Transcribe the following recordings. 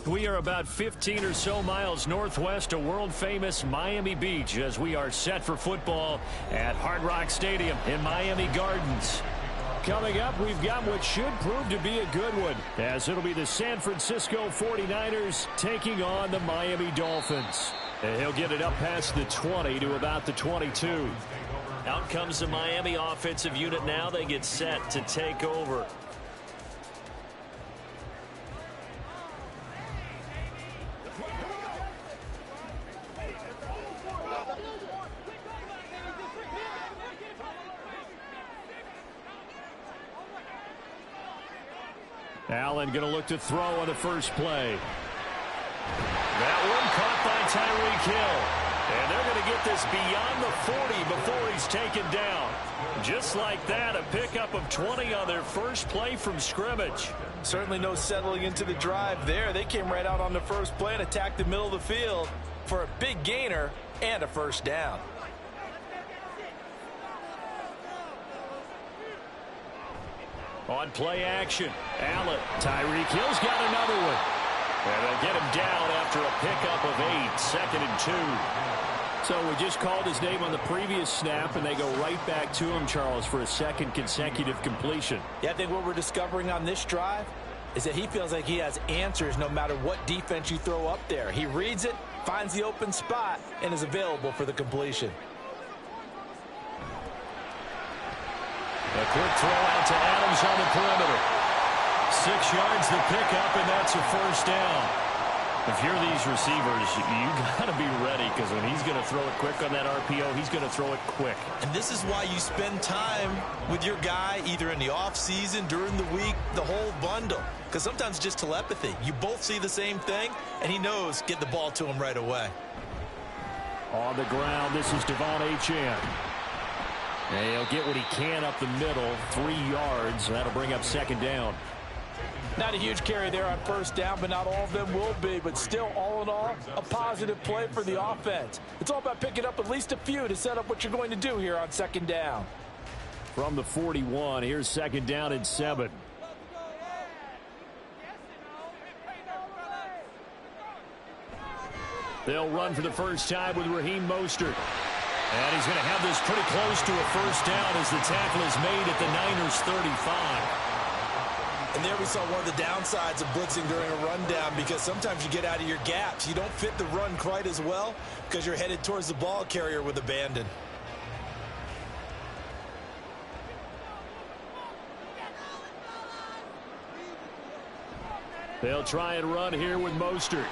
We are about 15 or so miles northwest of world-famous Miami Beach as we are set for football at Hard Rock Stadium in Miami Gardens. Coming up, we've got what should prove to be a good one, as it'll be the San Francisco 49ers taking on the Miami Dolphins. And he'll get it up past the 20 to about the 22. Out comes the Miami offensive unit now. They get set to take over. Allen going to look to throw on the first play. That one caught by Tyreek Hill. And they're going to get this beyond the 40 before he's taken down. Just like that, a pickup of 20 on their first play from scrimmage. Certainly no settling into the drive there. They came right out on the first play and attacked the middle of the field for a big gainer and a first down. On play action, Allen. Tyreek Hill's got another one. And they'll get him down after a pickup of 8, 2nd and 2. So we just called his name on the previous snap, and they go right back to him, Charles, for a second consecutive completion. Yeah, I think what we're discovering on this drive is that he feels like he has answers no matter what defense you throw up there. He reads it, finds the open spot, and is available for the completion. A quick throw out to Adams on the perimeter. 6 yards the pickup, and that's a first down. If you're these receivers, you got to be ready, because when he's going to throw it quick on that RPO, he's going to throw it quick. And this is why you spend time with your guy either in the offseason, during the week, the whole bundle. Because sometimes it's just telepathy. You both see the same thing, and he knows get the ball to him right away. On the ground, this is Devon Achane. And he'll get what he can up the middle, 3 yards. That'll bring up second down. Not a huge carry there on first down, but not all of them will be. But still, all in all, a positive play for the offense. It's all about picking up at least a few to set up what you're going to do here on second down. From the 41, here's second down and 7. They'll run for the first time with Raheem Mostert. And he's going to have this pretty close to a first down as the tackle is made at the Niners' 35. And there we saw one of the downsides of blitzing during a rundown, because sometimes you get out of your gaps. You don't fit the run quite as well because you're headed towards the ball carrier with abandon. They'll try and run here with Mostert.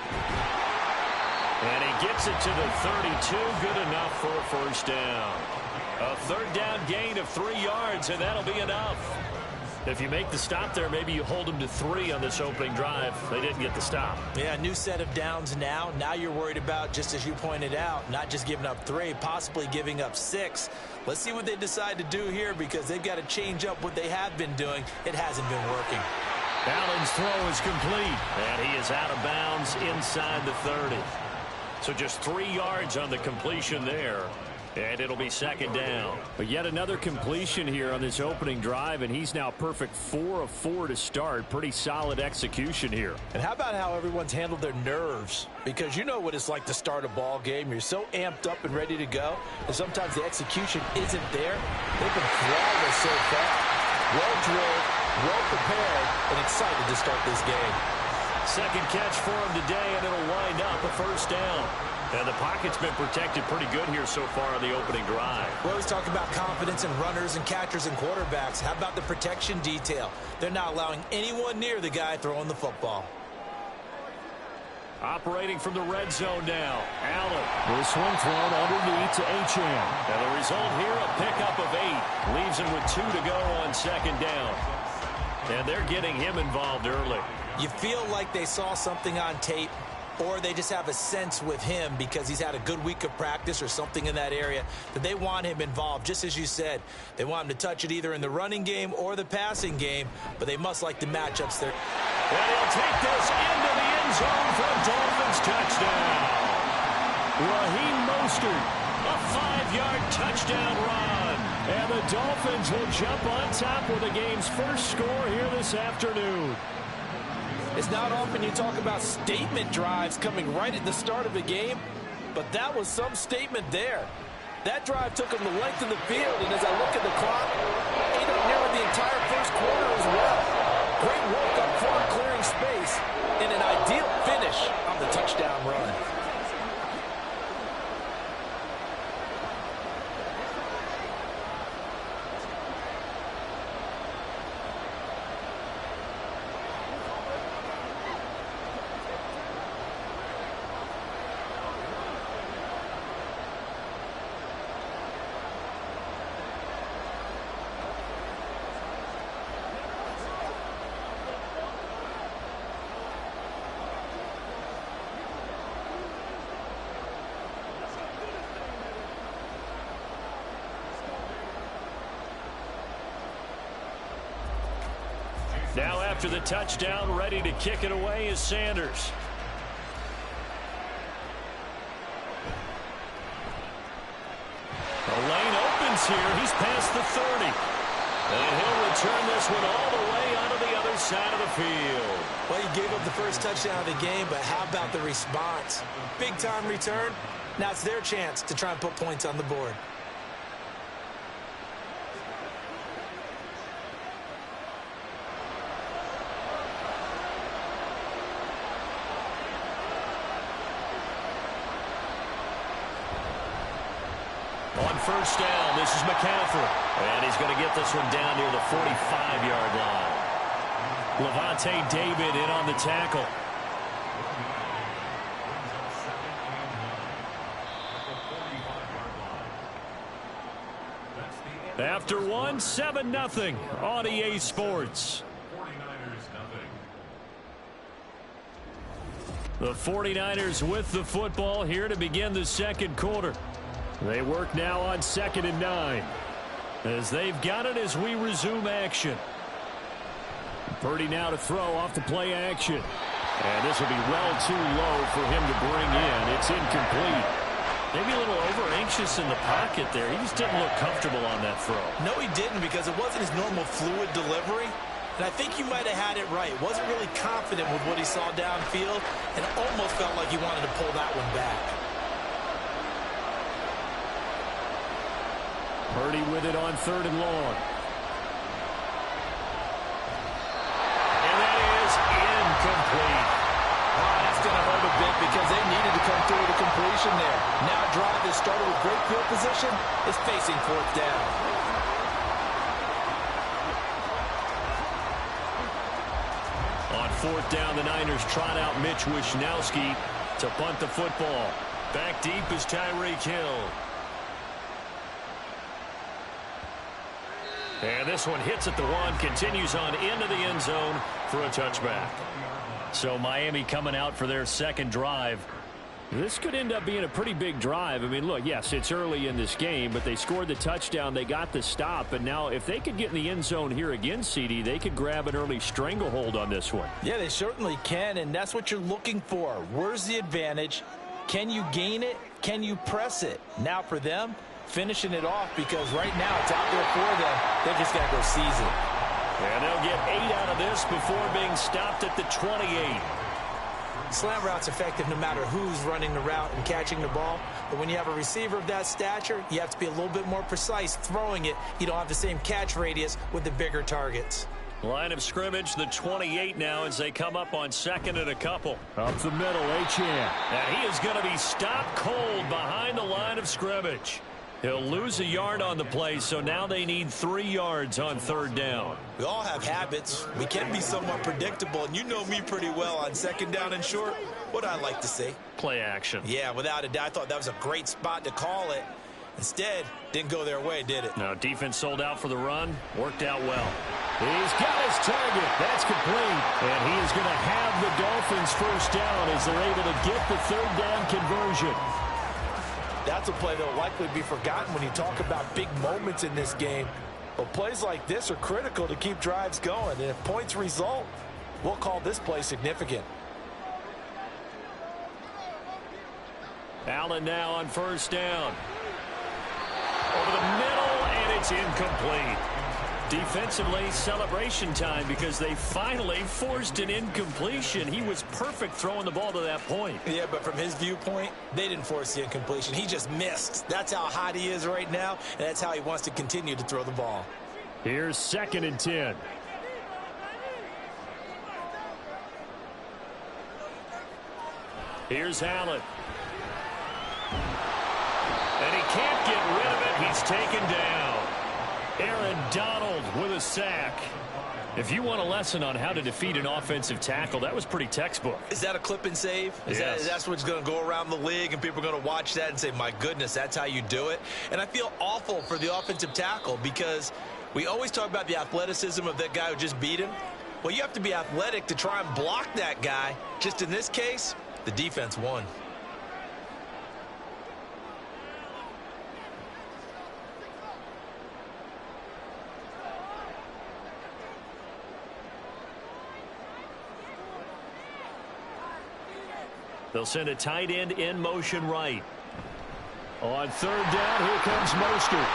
And he gets it to the 32. Good enough for a first down. A third down gain of 3 yards, and that'll be enough. If you make the stop there, maybe you hold them to 3 on this opening drive. They didn't get the stop. Yeah, new set of downs now. Now you're worried about, just as you pointed out, not just giving up 3, possibly giving up 6. Let's see what they decide to do here, because they've got to change up what they have been doing. It hasn't been working. Allen's throw is complete, and he is out of bounds inside the 30. So just 3 yards on the completion there. And it'll be second down. But yet another completion here on this opening drive, and he's now perfect 4 of 4 to start. Pretty solid execution here. And how about how everyone's handled their nerves? Because you know what it's like to start a ball game. You're so amped up and ready to go, and sometimes the execution isn't there. They've been flawless so far. Well drilled, well prepared, and excited to start this game. Second catch for him today, and it'll wind up a first down. And the pocket's been protected pretty good here so far on the opening drive. We always talk about confidence in runners and catchers and quarterbacks. How about the protection detail? They're not allowing anyone near the guy throwing the football. Operating from the red zone now. Allen. This one thrown underneath to Achane. And the result here, a pickup of 8. Leaves him with 2 to go on second down. And they're getting him involved early. You feel like they saw something on tape, or they just have a sense with him because he's had a good week of practice or something in that area that they want him involved. Just as you said, they want him to touch it either in the running game or the passing game, but they must like the matchups there. And he'll take this into the end zone for a Dolphins touchdown. Raheem Mostert, a 5-yard touchdown run. And the Dolphins will jump on top with the game's first score here this afternoon. It's not often you talk about statement drives coming right at the start of the game, but that was some statement there. That drive took them the length of the field, and as I look at the clock, ate up nearly the entire first quarter as well. Great work up front, clearing space, and an ideal finish on the touchdown run. Now after the touchdown, ready to kick it away is Sanders. The lane opens here. He's past the 30. And he'll return this one all the way onto the other side of the field. Well, he gave up the first touchdown of the game, but how about the response? Big-time return. Now it's their chance to try and put points on the board. On first down, this is McCaffrey. And he's going to get this one down near the 45-yard line. Levante David in on the tackle. After one, 7-0 on EA Sports. The 49ers with the football here to begin the second quarter. They work now on 2nd and 9. As they've got it as we resume action. Purdy now to throw off the play action. And this will be well too low for him to bring in. It's incomplete. Maybe a little over-anxious in the pocket there. He just didn't look comfortable on that throw. No, he didn't, because it wasn't his normal fluid delivery. And I think you might have had it right. Wasn't really confident with what he saw downfield, and it almost felt like he wanted to pull that one back. Purdy with it on 3rd and long. And that is incomplete. Oh, that's going to hurt a bit because they needed to come through with a completion there. Now a drive that started with great field position is facing 4th down. On 4th down, the Niners trot out Mitch Wishnowsky to punt the football. Back deep is Tyreek Hill. And this one hits at the 1, continues on into the end zone for a touchback. So Miami coming out for their second drive. This could end up being a pretty big drive. I mean, look, yes, it's early in this game, but they scored the touchdown. They got the stop. And now if they could get in the end zone here again, CD, they could grab an early stranglehold on this one. Yeah, they certainly can, and that's what you're looking for. Where's the advantage? Can you gain it? Can you press it? Now for them, finishing it off, because right now it's out there for them. They've just got to go seize it. And they'll get 8 out of this before being stopped at the 28. Slant route's effective no matter who's running the route and catching the ball. But when you have a receiver of that stature, you have to be a little bit more precise throwing it. You don't have the same catch radius with the bigger targets. Line of scrimmage, the 28 now as they come up on 2nd and a couple. Up the middle, Achane. And he is going to be stopped cold behind the line of scrimmage. He'll lose a yard on the play, so now they need 3 yards on 3rd down. We all have habits. We can be somewhat predictable, and you know me pretty well on 2nd down and short. What I like to see? Play action. Yeah, without a doubt. I thought that was a great spot to call it. Instead, didn't go their way, did it? No, defense sold out for the run. Worked out well. He's got his target. That's complete. And he is going to have the Dolphins first down as they're able to get the 3rd down conversion. That's a play that will likely be forgotten when you talk about big moments in this game. But plays like this are critical to keep drives going. And if points result, we'll call this play significant. Allen now on first down. Over the middle, and it's incomplete. Defensively, celebration time because they finally forced an incompletion. He was perfect throwing the ball to that point. Yeah, but from his viewpoint, they didn't force the incompletion. He just missed. That's how hot he is right now, and that's how he wants to continue to throw the ball. Here's 2nd and 10. Here's Allen. And he can't get rid of it. He's taken down. Aaron Donald with a sack. If you want a lesson on how to defeat an offensive tackle, that was pretty textbook. Is that a clip and save? Yes. That's what's going to go around the league, and people are going to watch that and say, my goodness, that's how you do it? And I feel awful for the offensive tackle because we always talk about the athleticism of that guy who just beat him. Well, you have to be athletic to try and block that guy. Just in this case, the defense won. They'll send a tight end in motion right. On third down, here comes Mostert.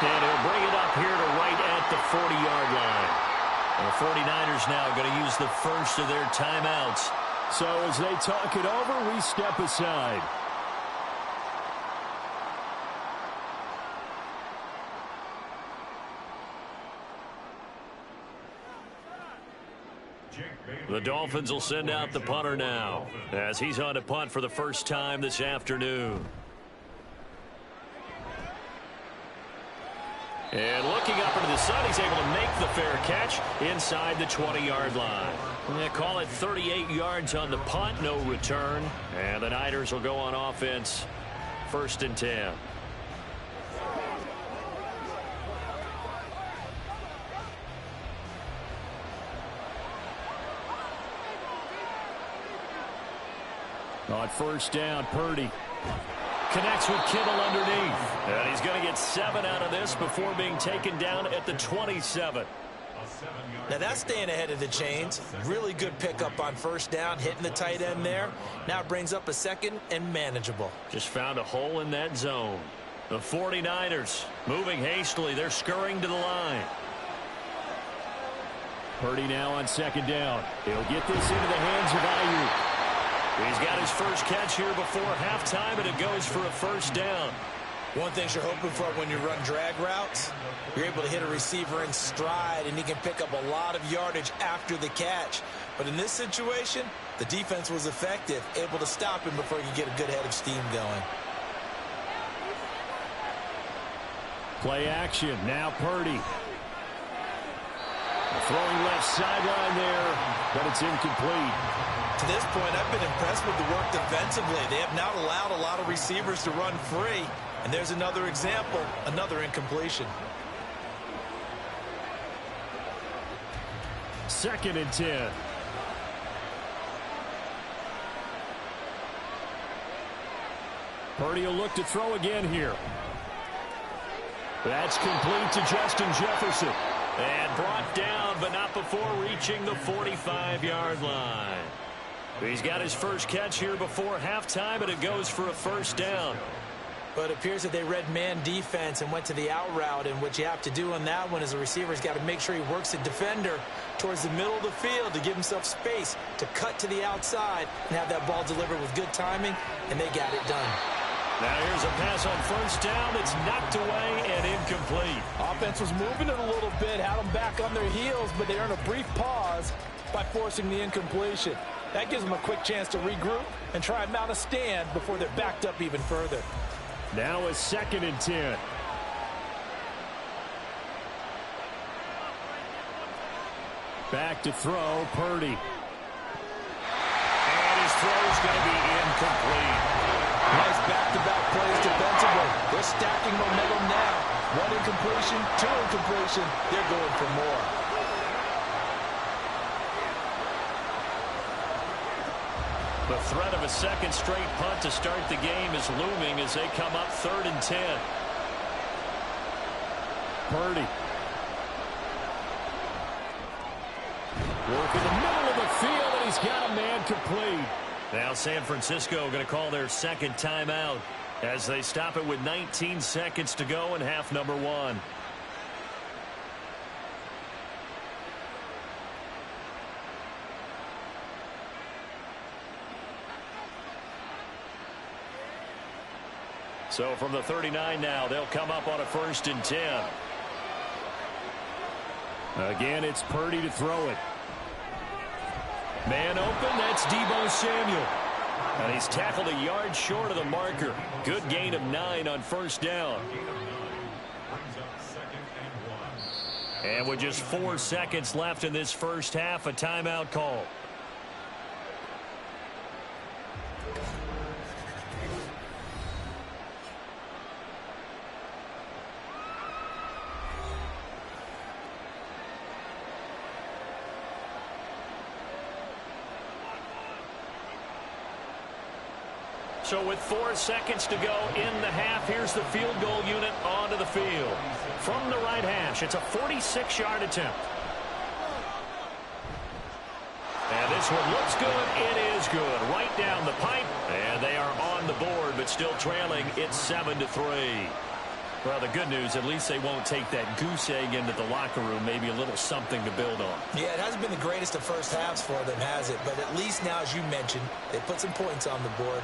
And he'll bring it up here to right at the 40-yard line. And the 49ers now going to use the first of their timeouts. So as they talk it over, we step aside. The Dolphins will send out the punter now as he's on to punt for the first time this afternoon. And looking up into the sun, he's able to make the fair catch inside the 20-yard line. They call it 38 yards on the punt, no return. And the Niners will go on offense, 1st and 10. On first down, Purdy connects with Kittle underneath. And he's going to get 7 out of this before being taken down at the 27. Now that's staying ahead of the chains. Really good pickup on first down, hitting the tight end there. Now it brings up a 2nd and manageable. Just found a hole in that zone. The 49ers moving hastily. They're scurrying to the line. Purdy now on 2nd down. He'll get this into the hands of Ayuk. He's got his first catch here before halftime, and it goes for a first down. One thing you're hoping for when you run drag routes, you're able to hit a receiver in stride, and he can pick up a lot of yardage after the catch. But in this situation, the defense was effective, able to stop him before he could get a good head of steam going. Play action. Now Purdy. Throwing left sideline there, but it's incomplete. To this point, I've been impressed with the work defensively. They have not allowed a lot of receivers to run free. And there's another example, another incompletion. 2nd and 10. Purdy will look to throw again here. That's complete to Justin Jefferson. And brought down, but not before reaching the 45-yard line. He's got his first catch here before halftime, and it goes for a first down. But it appears that they read man defense and went to the out route, and what you have to do on that one is the receiver's got to make sure he works the defender towards the middle of the field to give himself space to cut to the outside and have that ball delivered with good timing, and they got it done. Now here's a pass on first down. It's knocked away and incomplete. Offense was moving it a little bit, had them back on their heels, but they earned a brief pause by forcing the incompletion. That gives them a quick chance to regroup and try and mount a stand before they're backed up even further. Now a 2nd and 10. Back to throw, Purdy. And his throw's going to be incomplete. Nice back-to-back plays defensively. They're stacking momentum now. 1 incompletion, 2 incompletion. They're going for more. The threat of a 2nd straight punt to start the game is looming as they come up 3rd and 10. Purdy. Work in the middle of the field, and he's got a man complete. Now San Francisco going to call their 2nd timeout as they stop it with 19 seconds to go in half number 1. So from the 39 now, they'll come up on a 1st and 10. Again, it's Purdy to throw it. Man open, that's Deebo Samuel. And he's tackled a yard short of the marker. Good gain of 9 on first down. And with just 4 seconds left in this first half, a timeout call. So with 4 seconds to go in the half, here's the field goal unit onto the field. From the right hash, it's a 46-yard attempt. And This one looks good. It is good. Right down the pipe. And they are on the board, but still trailing. It's 7-3. Well, the good news, at least they won't take that goose egg into the locker room. Maybe a little something to build on. Yeah, it hasn't been the greatest of first halves for them, has it? But at least now, as you mentioned, they put some points on the board.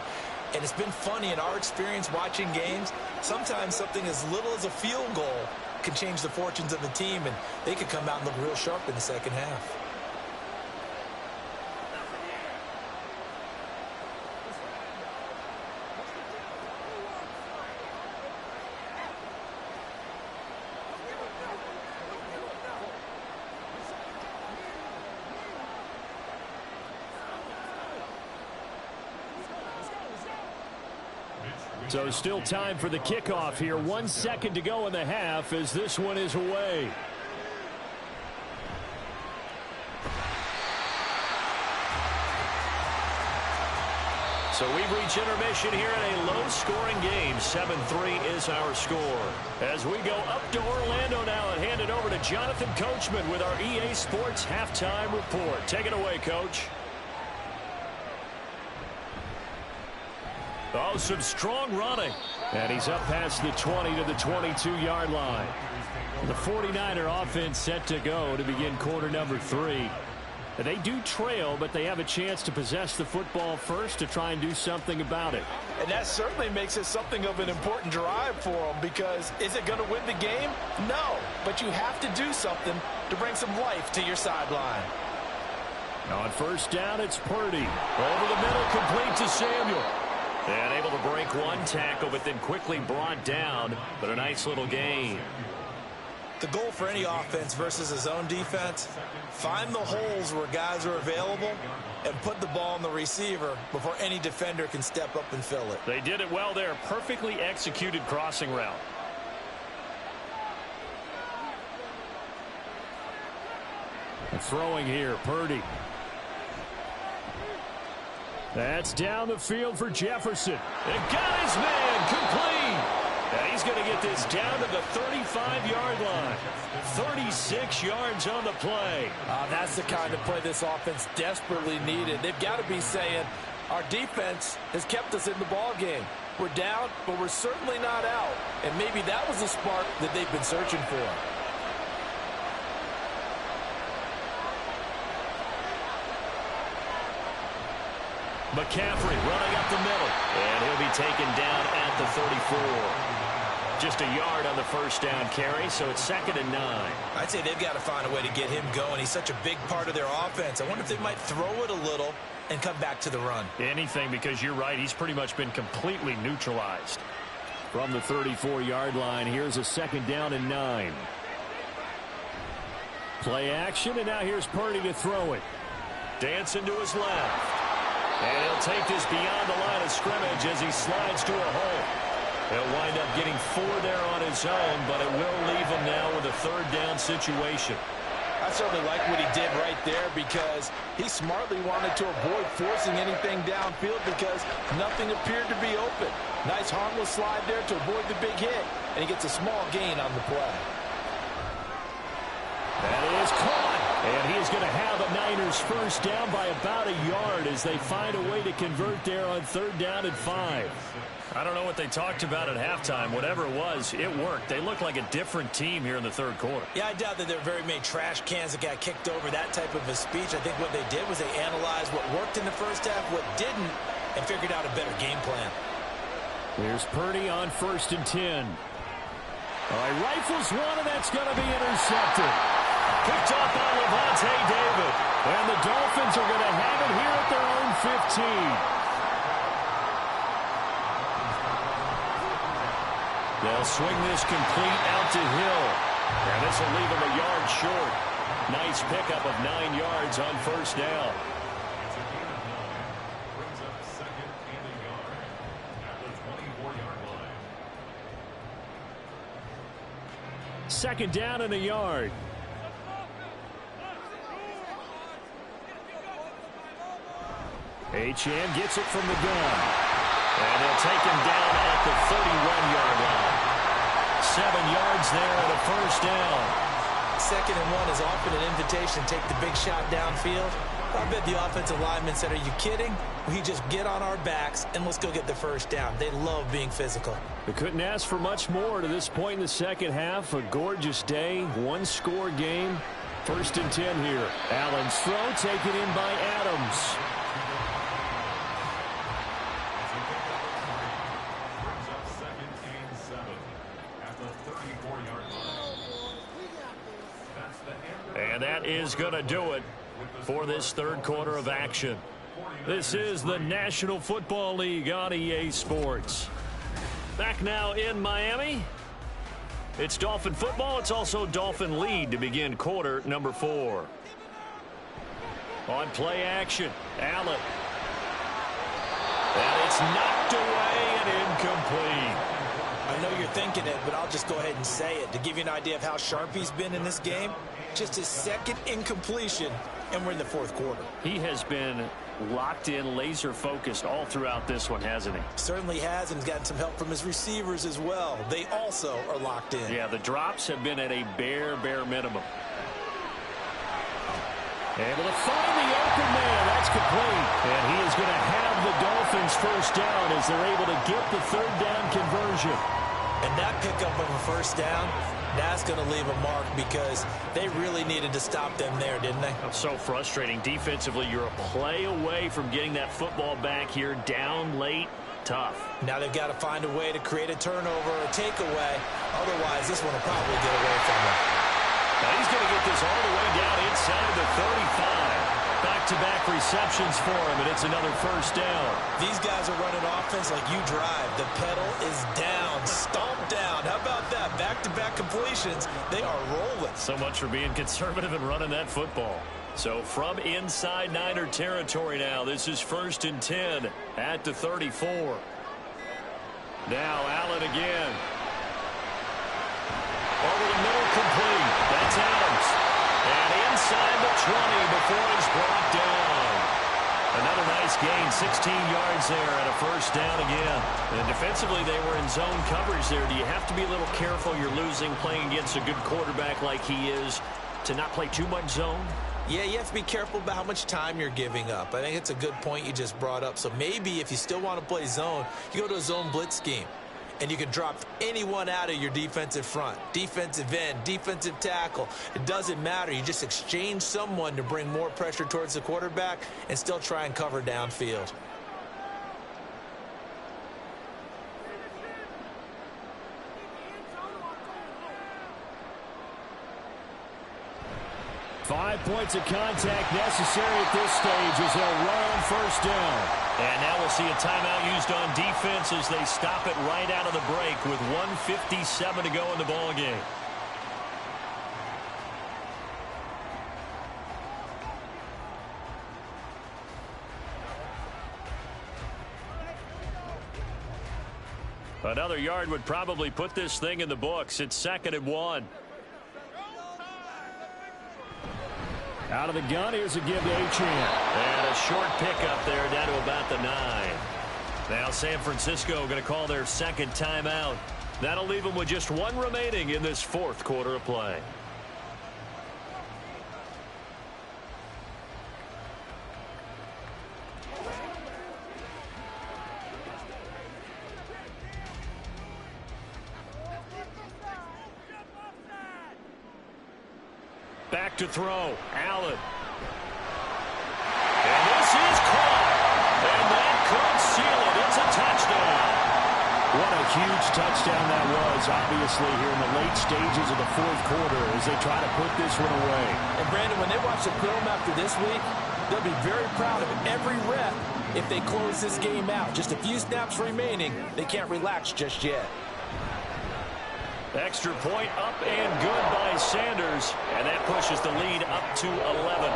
And it's been funny in our experience watching games. Sometimes something as little as a field goal can change the fortunes of the team, and they could come out and look real sharp in the second half. So still time for the kickoff here. 1 second to go in the half as this one is away. So we've reached intermission here in a low-scoring game. 7-3 is our score. As we go up to Orlando now and hand it over to Jonathan Coachman with our EA Sports Halftime Report. Take it away, Coach. Oh, some strong running. And he's up past the 20 to the 22-yard line. The 49er offense set to go to begin quarter number 3. They do trail, but they have a chance to possess the football first to try and do something about it. And that certainly makes it something of an important drive for them, because is it going to win the game? No, but you have to do something to bring some life to your sideline. On first down, it's Purdy. Over the middle, complete to Samuel. And able to break one tackle, but then quickly brought down. But a nice little gain. The goal for any offense versus his own defense, find the holes where guys are available and put the ball on the receiver before any defender can step up and fill it. They did it well there. Perfectly executed crossing route. Throwing here, Purdy. That's down the field for Jefferson. And got his man complete. And he's going to get this down to the 35-yard line. 36 yards on the play. That's the kind of play this offense desperately needed. They've got to be saying, our defense has kept us in the ball game. We're down, but we're certainly not out. And maybe that was the spark that they've been searching for. McCaffrey running up the middle. And he'll be taken down at the 34. Just a yard on the first down carry, so it's 2nd and 9. I'd say they've got to find a way to get him going. He's such a big part of their offense. I wonder if they might throw it a little and come back to the run. Anything, because you're right. He's pretty much been completely neutralized. From the 34-yard line, here's a 2nd down and 9. Play action, and now here's Purdy to throw it. Dancing to his left. And he'll take this beyond the line of scrimmage as he slides to a hole. He'll wind up getting 4 there on his own, but it will leave him now with a 3rd down situation. I certainly like what he did right there, because he smartly wanted to avoid forcing anything downfield because nothing appeared to be open. Nice harmless slide there to avoid the big hit, and he gets a small gain on the play. That is caught. And he is going to have a Niners first down by about a yard as they find a way to convert there on 3rd down and 5. I don't know what they talked about at halftime. Whatever it was, it worked. They look like a different team here in the 3rd quarter. Yeah, I doubt that there were very many trash cans that got kicked over, that type of a speech. I think what they did was they analyzed what worked in the first half, what didn't, and figured out a better game plan. Here's Purdy on 1st and 10. All right, rifles one, and that's going to be intercepted. Picked up by Levante David. And the Dolphins are going to have it here at their own 15. They'll swing this complete out to Hill. And this will leave him a yard short. Nice pickup of 9 yards on 1st down. Second down and a yard. Achane gets it from the gun. And they'll take him down at the 31-yard line. 7 yards there and a first down. 2nd and 1 is often an invitation to take the big shot downfield. I bet the offensive lineman said, are you kidding? We just get on our backs and let's go get the first down. They love being physical. We couldn't ask for much more to this point in the second half. A gorgeous day, one-score game. 1st and 10 here. Allen's throw taken in by Adams. And that is going to do it for this third quarter of action. This is the National Football League on EA Sports. Back now in Miami. It's Dolphin football. It's also Dolphin lead to begin quarter number 4. On play action, Allen. And it's knocked away and incomplete. I know you're thinking it, but I'll just go ahead and say it. To give you an idea of how sharp he's been in this game, just his second incompletion, and we're in the 4th quarter. He has been locked in, laser focused all throughout this one, hasn't he? Certainly has, and he's gotten some help from his receivers as well. They also are locked in. Yeah, the drops have been at a bare minimum. Able to find the open man. That's complete. And he is going to have the Dolphins first down as they're able to get the 3rd down conversion. And that pickup of a first down, that's going to leave a mark because they really needed to stop them there, didn't they? That's so frustrating. Defensively, you're a play away from getting that football back here. Down late, tough. Now they've got to find a way to create a turnover or a takeaway. Otherwise, this one will probably get away from them. Now he's going to get this all the way down inside the 35. Back-to-back receptions for him, and it's another first down. These guys are running offense like you drive. The pedal is down, stomped down. How about that? Back-to-back completions. They are rolling. So much for being conservative and running that football. So from inside Niner territory now, this is 1st and 10 at the 34. Now Allen again. Over the middle, complete. That's Adams. And inside the 20 before he's brought down. Another nice gain, 16 yards there and a first down again. And defensively, they were in zone coverage there. Do you have to be a little careful? You're losing, playing against a good quarterback like he is, to not play too much zone? Yeah, you have to be careful about how much time you're giving up. I think it's a good point you just brought up. So maybe if you still want to play zone, you go to a zone blitz scheme. And you can drop anyone out of your defensive front, defensive end, defensive tackle. It doesn't matter. You just exchange someone to bring more pressure towards the quarterback and still try and cover downfield. Five points of contact necessary at this stage as they'll run on first down. And now we'll see a timeout used on defense as they stop it right out of the break with 1:57 to go in the ballgame. Another yard would probably put this thing in the books. It's 2nd and 1. Out of the gun, here's a give to Achane. And a short pickup there down to about the 9. Now San Francisco going to call their 2nd timeout. That'll leave them with just 1 remaining in this 4th quarter of play. Back to throw. Allen. And this is caught. And that could seal it. It's a touchdown. What a huge touchdown that was, obviously, here in the late stages of the 4th quarter as they try to put this one away. And, Brandon, when they watch the film after this week, they'll be very proud of every rep if they close this game out. Just a few snaps remaining. They can't relax just yet. Extra point up and good by Sanders. And that pushes the lead up to 11.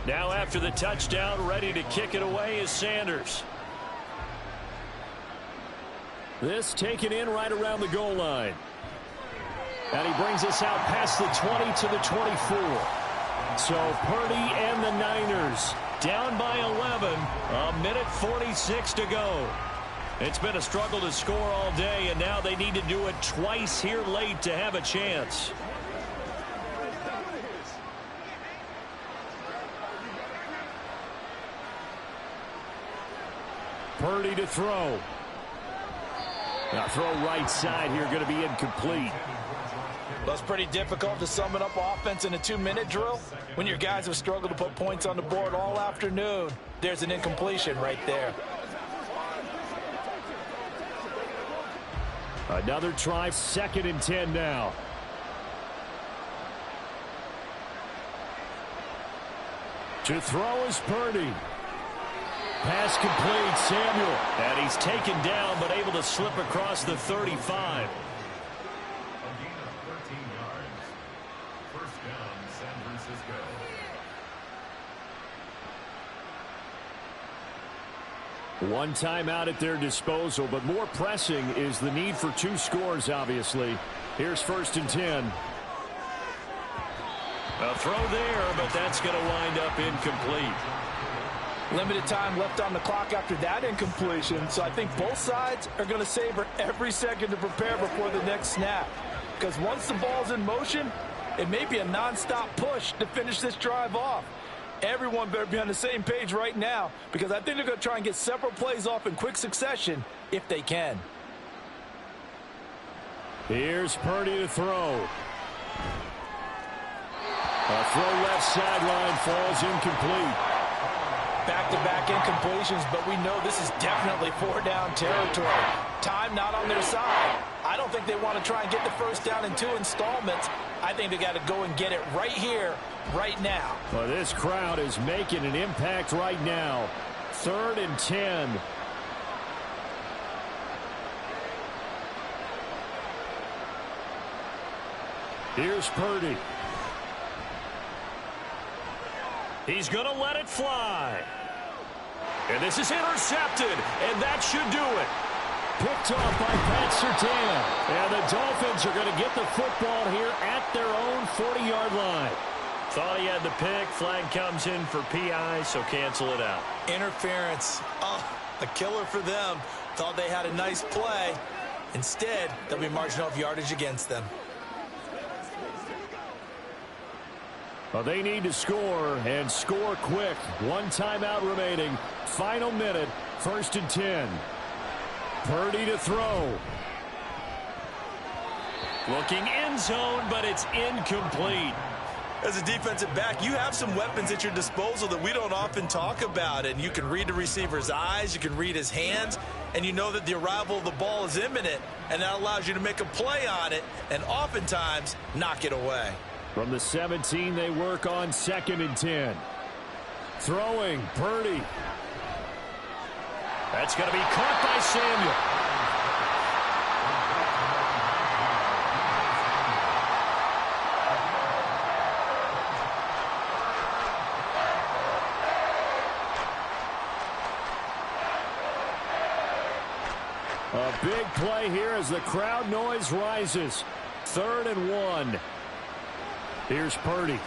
Now after the touchdown, ready to kick it away is Sanders. This taken in right around the goal line. And he brings us out past the 20 to the 24. So Purdy and the Niners down by 11. A minute 46 to go. It's been a struggle to score all day, and now they need to do it twice here late to have a chance. Purdy to throw. Now throw right side here, going to be incomplete. Well, it's pretty difficult to sum it up offense in a 2-minute drill. When your guys have struggled to put points on the board all afternoon, there's an incompletion right there. Another try, 2nd and 10 now. To throw is Purdy. Pass complete, Samuel. And he's taken down, but able to slip across the 35. One timeout at their disposal, but more pressing is the need for 2 scores, obviously. Here's 1st and 10. A throw there, but that's going to wind up incomplete. Limited time left on the clock after that incompletion, so I think both sides are going to savor every second to prepare before the next snap. Because once the ball's in motion, it may be a nonstop push to finish this drive off. Everyone better be on the same page right now, because I think they're going to try and get several plays off in quick succession if they can. Here's Purdy to throw. A throw left sideline, falls incomplete. Back-to-back incompletions, but we know this is definitely 4-down territory. Time not on their side. I don't think they want to try and get the first down in 2 installments. I think they got to go and get it right here, right now. Well, this crowd is making an impact right now. 3rd and 10. Here's Purdy. He's going to let it fly. And this is intercepted, and that should do it. Picked off by Pat Surtain. And the Dolphins are going to get the football here at their own 40-yard line. Thought he had the pick. Flag comes in for PI, so cancel it out. Interference. Oh, a killer for them. Thought they had a nice play. Instead, there'll be marginal yardage against them. Well, they need to score, and score quick. 1 timeout remaining. Final minute, 1st and 10. Purdy to throw. Looking end zone, but it's incomplete. As a defensive back, you have some weapons at your disposal that we don't often talk about. And you can read the receiver's eyes, you can read his hands, and you know that the arrival of the ball is imminent, and that allows you to make a play on it and oftentimes knock it away. From the 17, they work on 2nd and 10. Throwing, Purdy. That's going to be caught by Samuel. A big play here as the crowd noise rises. 3rd and 1. Here's Purdy.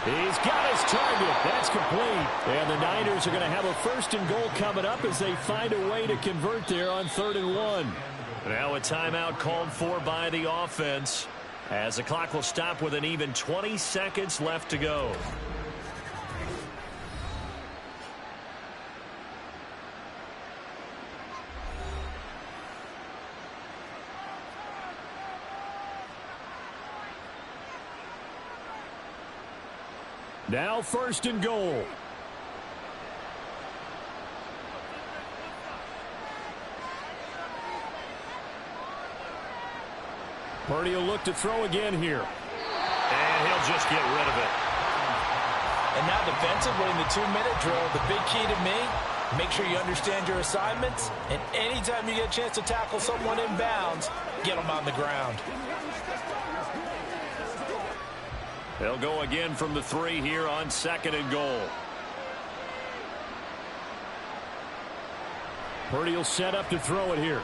He's got his target. That's complete. And the Niners are going to have a 1st and goal coming up as they find a way to convert there on 3rd and 1. Now a timeout called for by the offense as the clock will stop with an even 20 seconds left to go. Now 1st and goal. Purdy will look to throw again here. And he'll just get rid of it. And now defensively in the 2-minute drill, the big key to me, make sure you understand your assignments. And anytime you get a chance to tackle someone in bounds, get them on the ground. They'll go again from the 3 here on 2nd and goal. Purdy will set up to throw it here.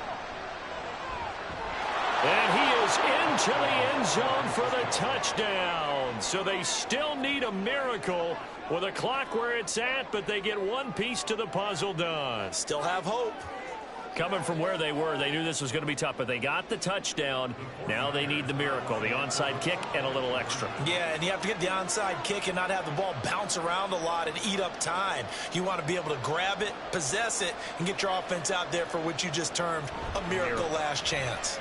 And he is into the end zone for the touchdown. So they still need a miracle with a clock where it's at, but they get one piece to the puzzle done. Still have hope. Coming from where they were, they knew this was going to be tough, but they got the touchdown. Now they need the miracle, the onside kick and a little extra. Yeah, and you have to get the onside kick and not have the ball bounce around a lot and eat up time. You want to be able to grab it, possess it, and get your offense out there for what you just termed a miracle last chance.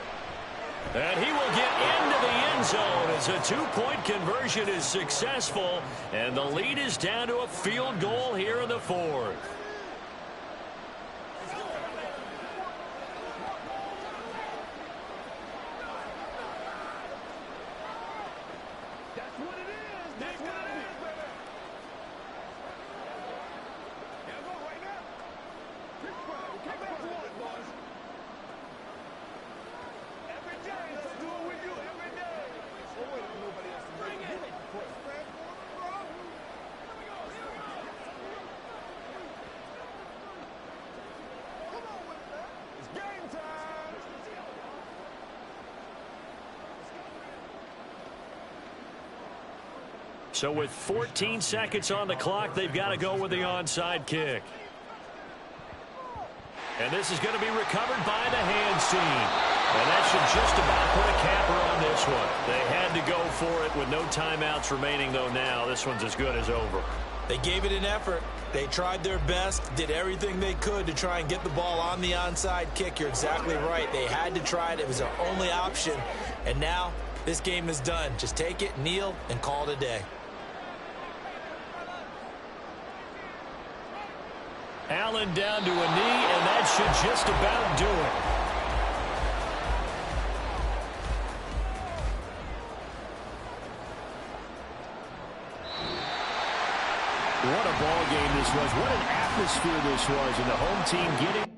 And he will get into the end zone as a 2-point conversion is successful, and the lead is down to a field goal here in the 4th. So with 14 seconds on the clock, they've got to go with the onside kick. And this is going to be recovered by the hands team. And that should just about put a capper on this one. They had to go for it with no timeouts remaining, though now this one's as good as over. They gave it an effort. They tried their best, did everything they could to try and get the ball on the onside kick. You're exactly right. They had to try it. It was their only option. And now this game is done. Just take it, kneel, and call it a day. Allen down to a knee, and that should just about do it. What a ball game this was. What an atmosphere this was, and the home team getting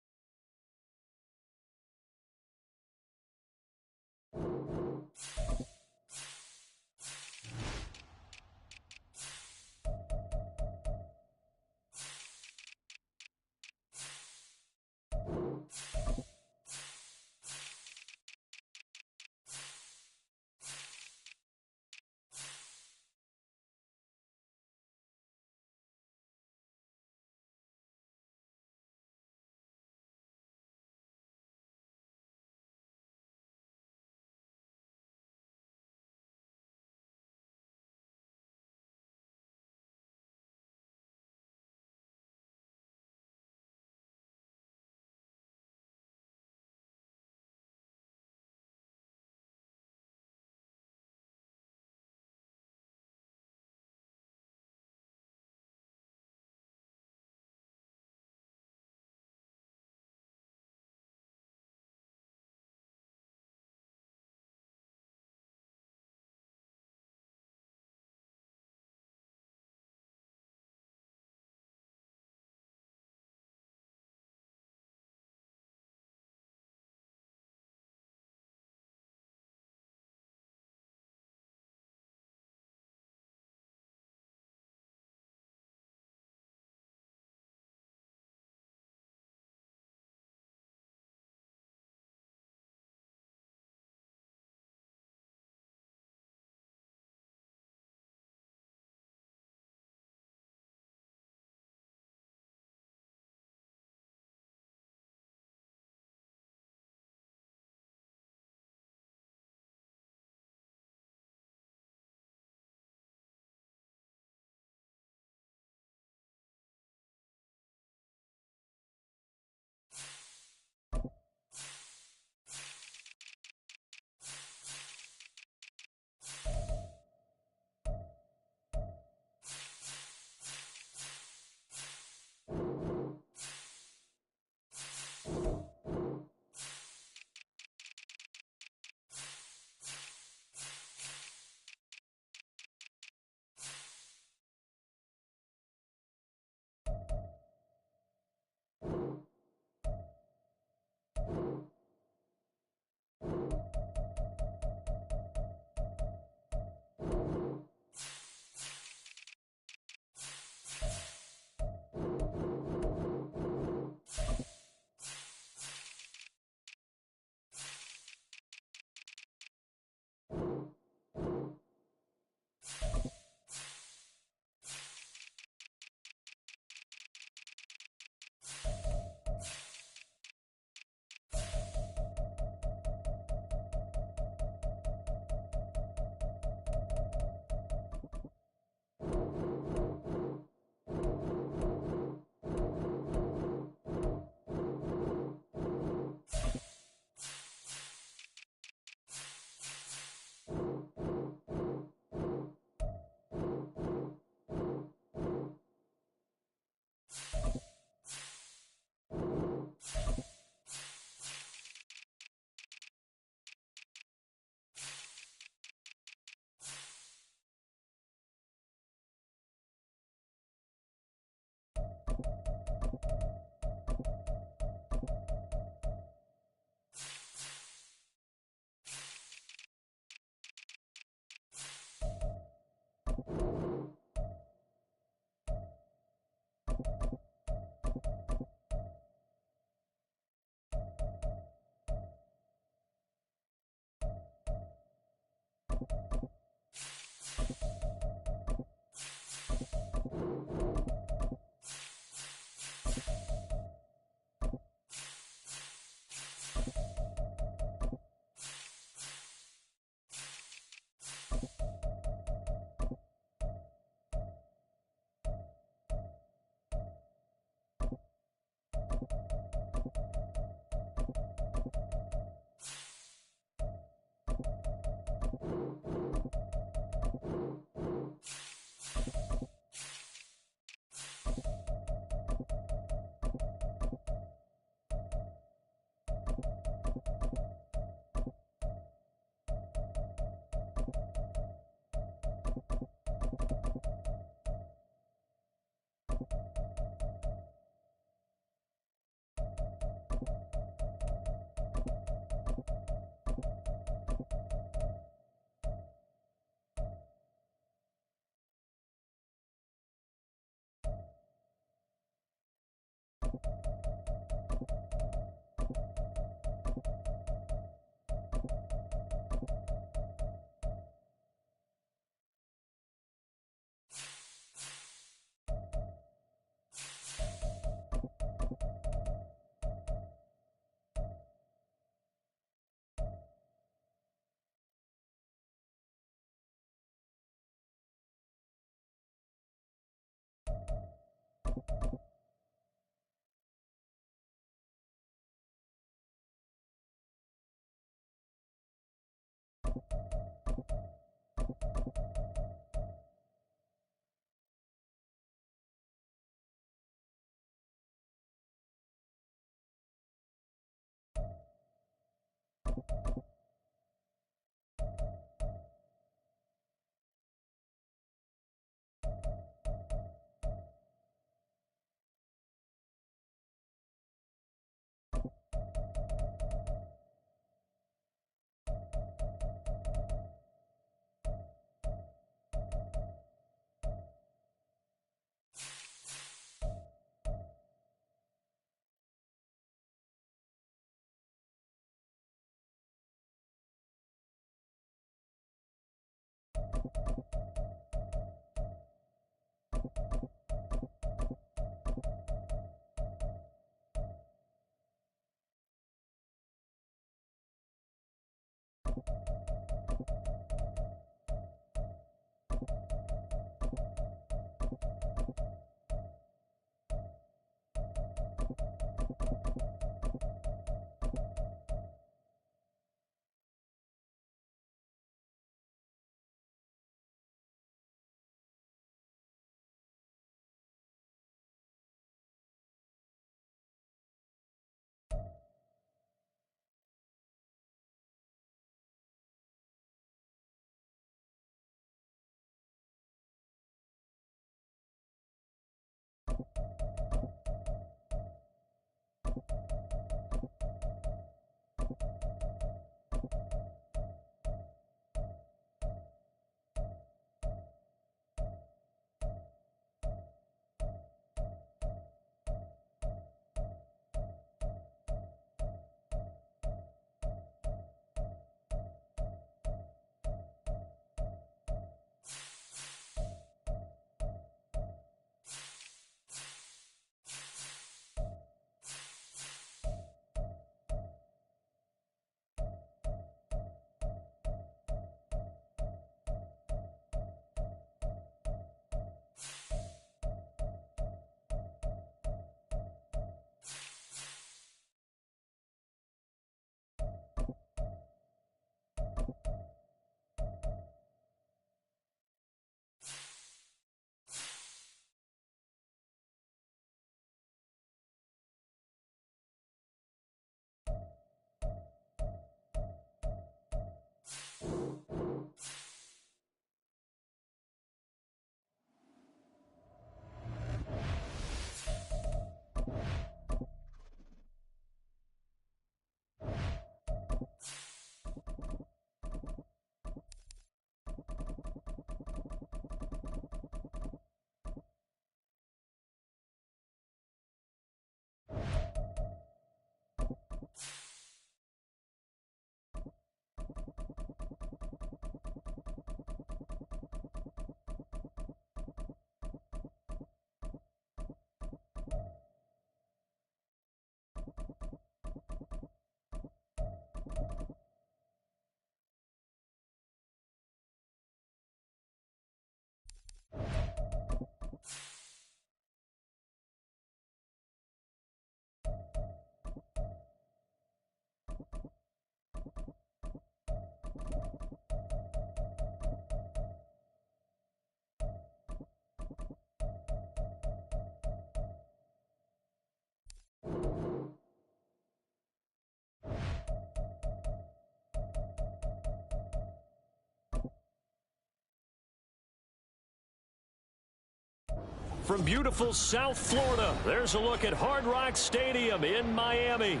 from beautiful South Florida. There's a look at Hard Rock Stadium in Miami.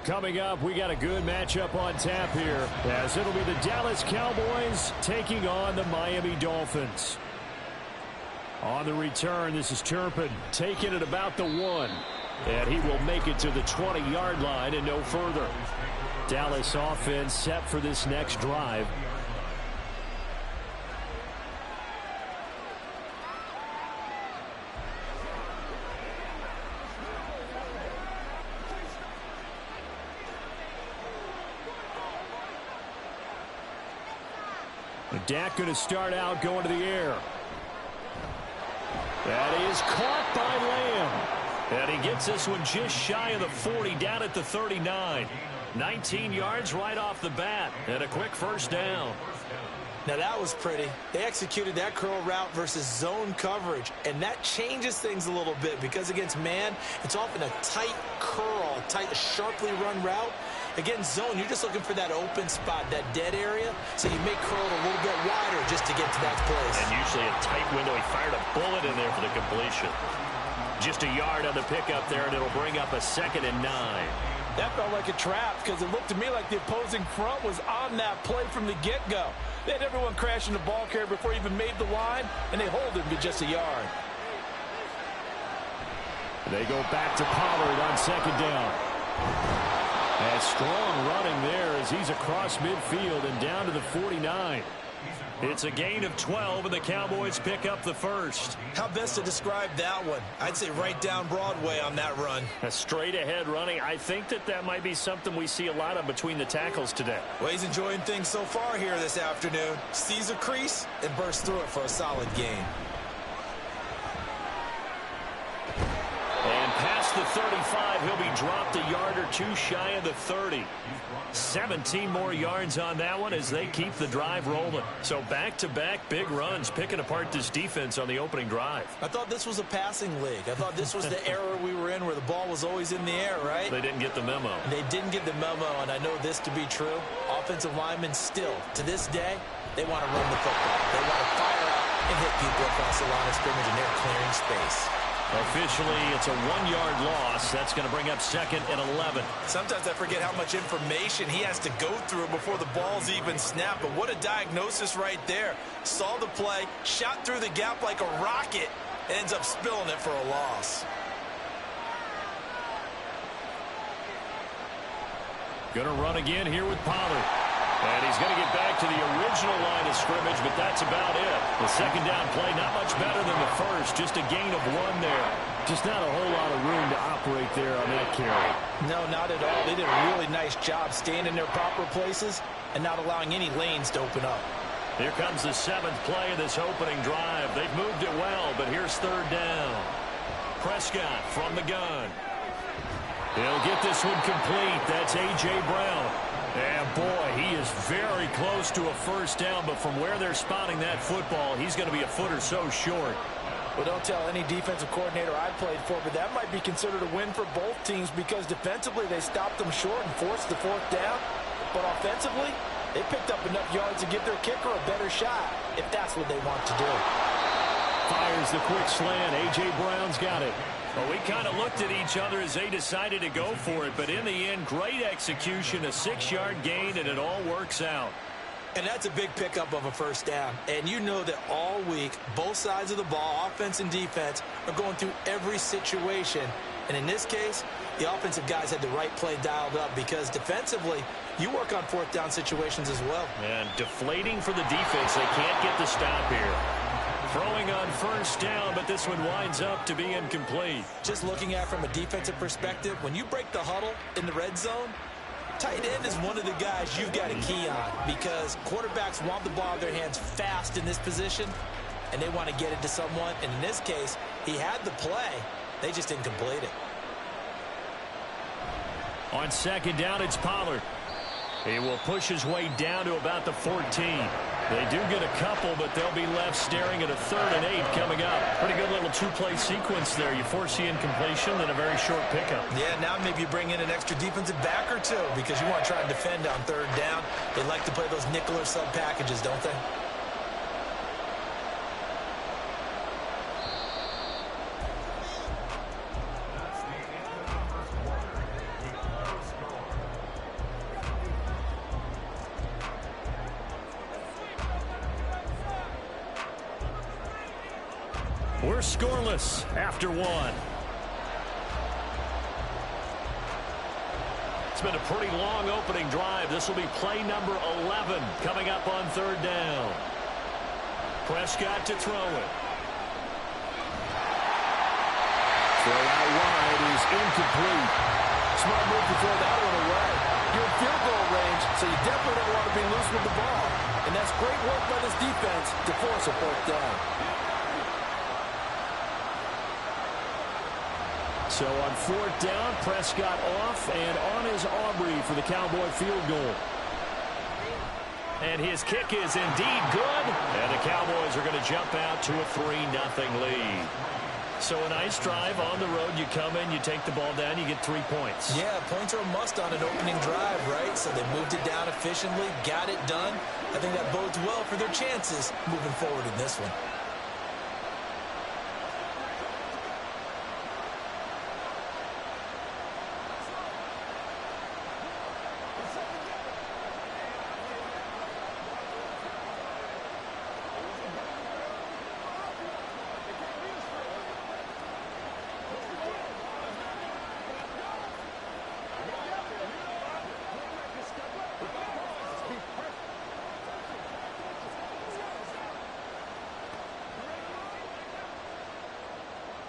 Coming up, we got a good matchup on tap here, as it'll be the Dallas Cowboys taking on the Miami Dolphins. On the return, this is Turpin taking it about the 1. And he will make it to the 20-yard line and no further. Dallas offense set for this next drive. Dak going to start out going to the air. That is caught by Lamb. And he gets this one just shy of the 40, down at the 39. 19 yards right off the bat, and a quick first down. Now that was pretty. They executed that curl route versus zone coverage, and that changes things a little bit because against man, it's often a tight curl, tight, sharply run route. Against zone, you're just looking for that open spot, that dead area, so you make curl a little bit wider just to get to that place. And usually a tight window. He fired a bullet in there for the completion. Just a yard on the pickup there, and it'll bring up a 2nd and 9. That felt like a trap because it looked to me like the opposing front was on that play from the get-go. They had everyone crashing the ball carrier before he even made the line, and they hold him to just a yard. They go back to Pollard on 2nd down. And strong running there as he's across midfield and down to the 49. It's a gain of 12, and the Cowboys pick up the first. How best to describe that one? I'd say right down Broadway on that run. A straight-ahead running. I think that might be something we see a lot of between the tackles today. Well, he's enjoying things so far here this afternoon. Sees a crease and bursts through it for a solid gain. And past the 35, he'll be dropped a yard or two shy of the 30. 17 more yards on that one as they keep the drive rolling. So back-to-back big runs, picking apart this defense on the opening drive. I thought this was a passing league. I thought this was the era we were in where the ball was always in the air, right? They didn't get the memo. They didn't get the memo, and I know this to be true. Offensive linemen still, to this day, they want to run the football. They want to fire out and hit people across the line of scrimmage, and they're clearing space. Officially, it's a 1-yard loss. That's going to bring up 2nd and 11. Sometimes I forget how much information he has to go through before the ball's even snapped. But what a diagnosis right there. Saw the play, shot through the gap like a rocket, and ends up spilling it for a loss. Going to run again here with Pollard. And he's going to get back to the original line of scrimmage, but that's about it. The 2nd down play, not much better than the first. Just a gain of 1 there. Just not a whole lot of room to operate there on that carry. No, not at all. They did a really nice job staying in their proper places and not allowing any lanes to open up. Here comes the 7th play of this opening drive. They've moved it well, but here's 3rd down. Prescott from the gun. He'll get this one complete. That's A.J. Brown. And, boy, he is very close to a first down, but from where they're spotting that football, he's going to be a foot or so short. Well, don't tell any defensive coordinator I played for, but that might be considered a win for both teams because defensively they stopped them short and forced the 4th down. But offensively, they picked up enough yards to give their kicker a better shot if that's what they want to do. Fires the quick slant. A.J. Brown's got it. Well, we kind of looked at each other as they decided to go for it, but in the end, great execution, a 6-yard gain, and it all works out. And that's a big pickup of a first down. And you know that all week, both sides of the ball, offense and defense, are going through every situation. And in this case, the offensive guys had the right play dialed up because defensively, you work on 4th down situations as well. And deflating for the defense. They can't get the stop here. Throwing on first down, but this one winds up to be incomplete. Just looking at it from a defensive perspective, when you break the huddle in the red zone, tight end is one of the guys you've got to key on because quarterbacks want the ball out of their hands fast in this position, and they want to get it to someone. And in this case, he had the play. They just didn't complete it. On 2nd down, it's Pollard. He will push his way down to about the 14. They do get a couple, but they'll be left staring at a 3rd and 8 coming up. Pretty good little 2-play sequence there. You force the incompletion, then a very short pickup. Yeah, now maybe you bring in an extra defensive back or two because you want to try and defend on 3rd down. They like to play those nickel or sub packages, don't they? We're scoreless after one. It's been a pretty long opening drive. This will be play number 11 coming up on third down. Prescott to throw it. Throw out wide is incomplete. Smart move to throw that one away. You're in field goal range, so you definitely don't want to be loose with the ball. And that's great work by this defense to force a fourth down. So on fourth down, Prescott off, and on is Aubrey for the Cowboy field goal. And his kick is indeed good. And the Cowboys are going to jump out to a 3-0 lead. So a nice drive on the road. You come in, you take the ball down, you get 3 points. Yeah, points are a must on an opening drive, right? So they moved it down efficiently, got it done. I think that bodes well for their chances moving forward in this one.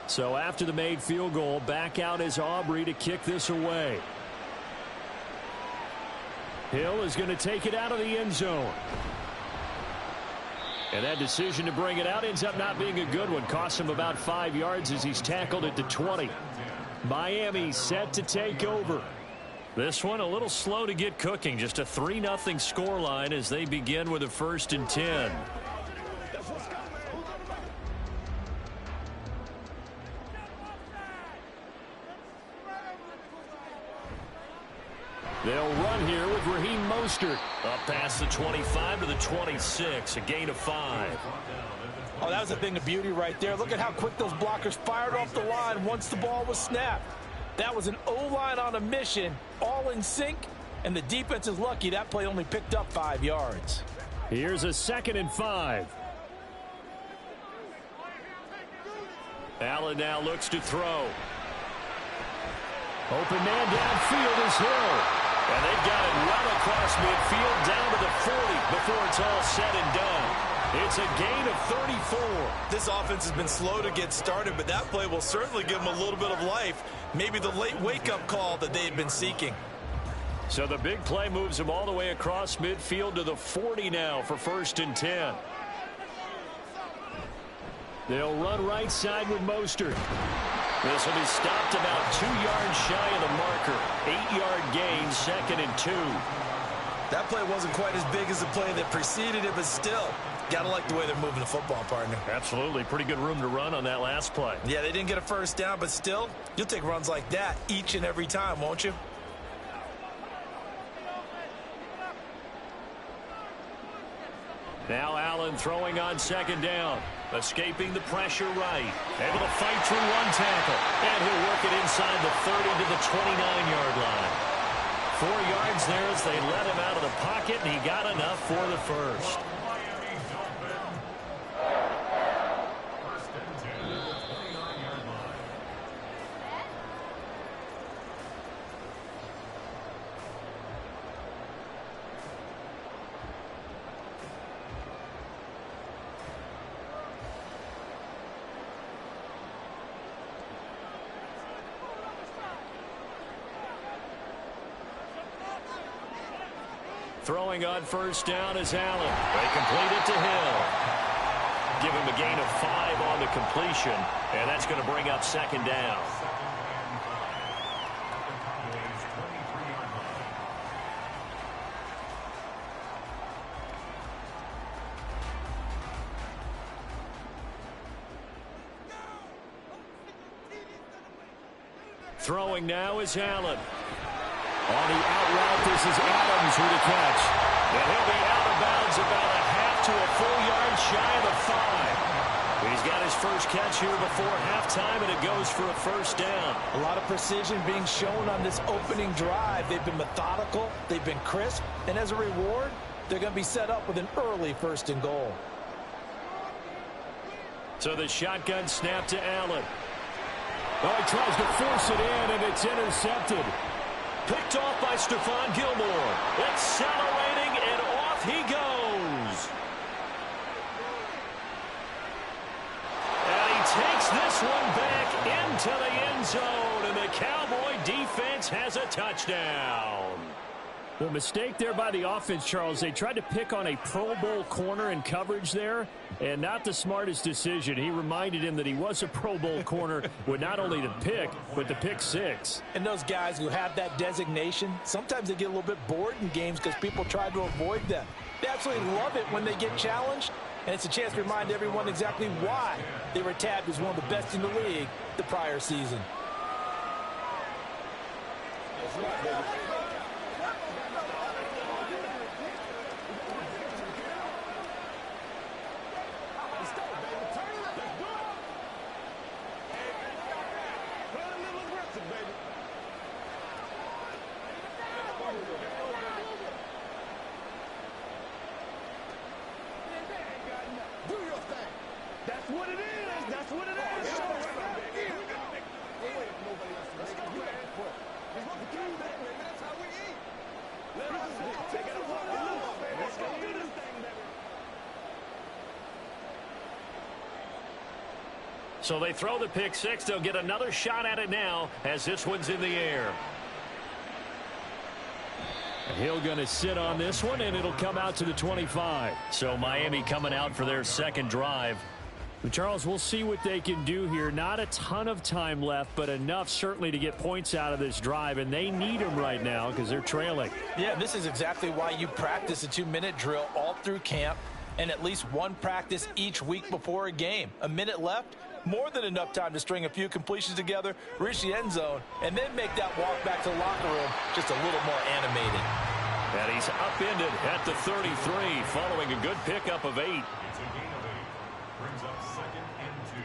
So after the made field goal, back out is Aubrey to kick this away. Hill is going to take it out of the end zone. And that decision to bring it out ends up not being a good one. Costs him about 5 yards as he's tackled at the 20. Miami set to take over. This one a little slow to get cooking. Just a 3-0 scoreline as they begin with a 1st and 10. They'll run here with Raheem Mostert. Up past the 25 to the 26. A gain of 5. Oh, that was a thing of beauty right there. Look at how quick those blockers fired off the line once the ball was snapped. That was an O-line on a mission, all in sync, and the defense is lucky that play only picked up 5 yards. Here's a 2nd and 5. Allen now looks to throw. Open man downfield is Hill. And they've got it well across midfield down to the 40 before it's all said and done. It's a gain of 34. This offense has been slow to get started, but that play will certainly give them a little bit of life. Maybe the late wake-up call that they had been seeking. So the big play moves them all the way across midfield to the 40 now for 1st and 10. They'll run right side with Mostert. This will be stopped about 2 yards shy of the marker. 8-yard gain, 2nd and 2. That play wasn't quite as big as the play that preceded it, but still, got to like the way they're moving the football, partner. Absolutely. Pretty good room to run on that last play. Yeah, they didn't get a 1st down, but still, you'll take runs like that each and every time, won't you? Now Allen throwing on 2nd down. Escaping the pressure right. Able to fight through one tackle. And he'll work it inside the 30 to the 29-yard line. 4 yards there as they let him out of the pocket, and he got enough for the 1st. Throwing on 1st down is Allen. They complete it to Hill. Give him a gain of 5 on the completion, and that's going to bring up 2nd down. Throwing now is Allen. On the out route, this is Adams with a catch. And he'll be out of bounds about a half to a full yard shy of the 5. He's got his first catch here before halftime, and it goes for a 1st down. A lot of precision being shown on this opening drive. They've been methodical, they've been crisp, and as a reward, they're going to be set up with an early 1st and goal. So the shotgun snap to Allen. Oh, he tries to force it in, and it's intercepted. Picked off by Stephon Gilmore. Accelerating, and off he goes. And he takes this one back into the end zone, and the Cowboy defense has a touchdown. Well, mistake there by the offense, Charles. They tried to pick on a Pro Bowl corner in coverage there, and not the smartest decision. He reminded him that he was a Pro Bowl corner with not only the pick, but the pick six. And those guys who have that designation, sometimes they get a little bit bored in games because people try to avoid them. They absolutely love it when they get challenged, and it's a chance to remind everyone exactly why they were tabbed as one of the best in the league the prior season. So they throw the pick six. They'll get another shot at it now as this one's in the air. Hill going to sit on this one, and it'll come out to the 25. So Miami coming out for their second drive. But Charles, we'll see what they can do here. Not a ton of time left, but enough certainly to get points out of this drive, and they need them right now because they're trailing. Yeah, this is exactly why you practice a 2-minute drill all through camp and at least one practice each week before a game. A minute left, more than enough time to string a few completions together, reach the end zone, and then make that walk back to the locker room just a little more animated. And he's upended at the 33 following a good pickup of 8. It's a gain of 8. Brings up 2nd and 2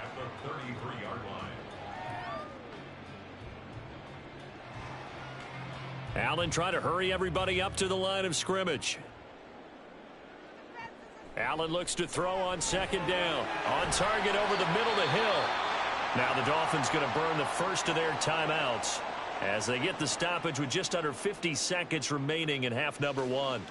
at the 33-yard line. Allen trying to hurry everybody up to the line of scrimmage. Allen looks to throw on second down. On target over the middle to Hill. Now the Dolphins going to burn the first of their timeouts as they get the stoppage with just under 50 seconds remaining in half number 1.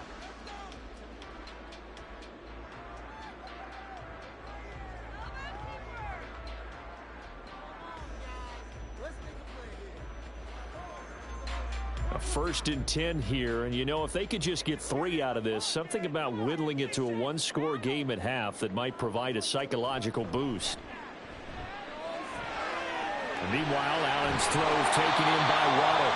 A 1st and 10 here, and you know, if they could just get 3 out of this, something about whittling it to a one-score game at half that might provide a psychological boost. And meanwhile, Allen's throw is taken in by Waddle.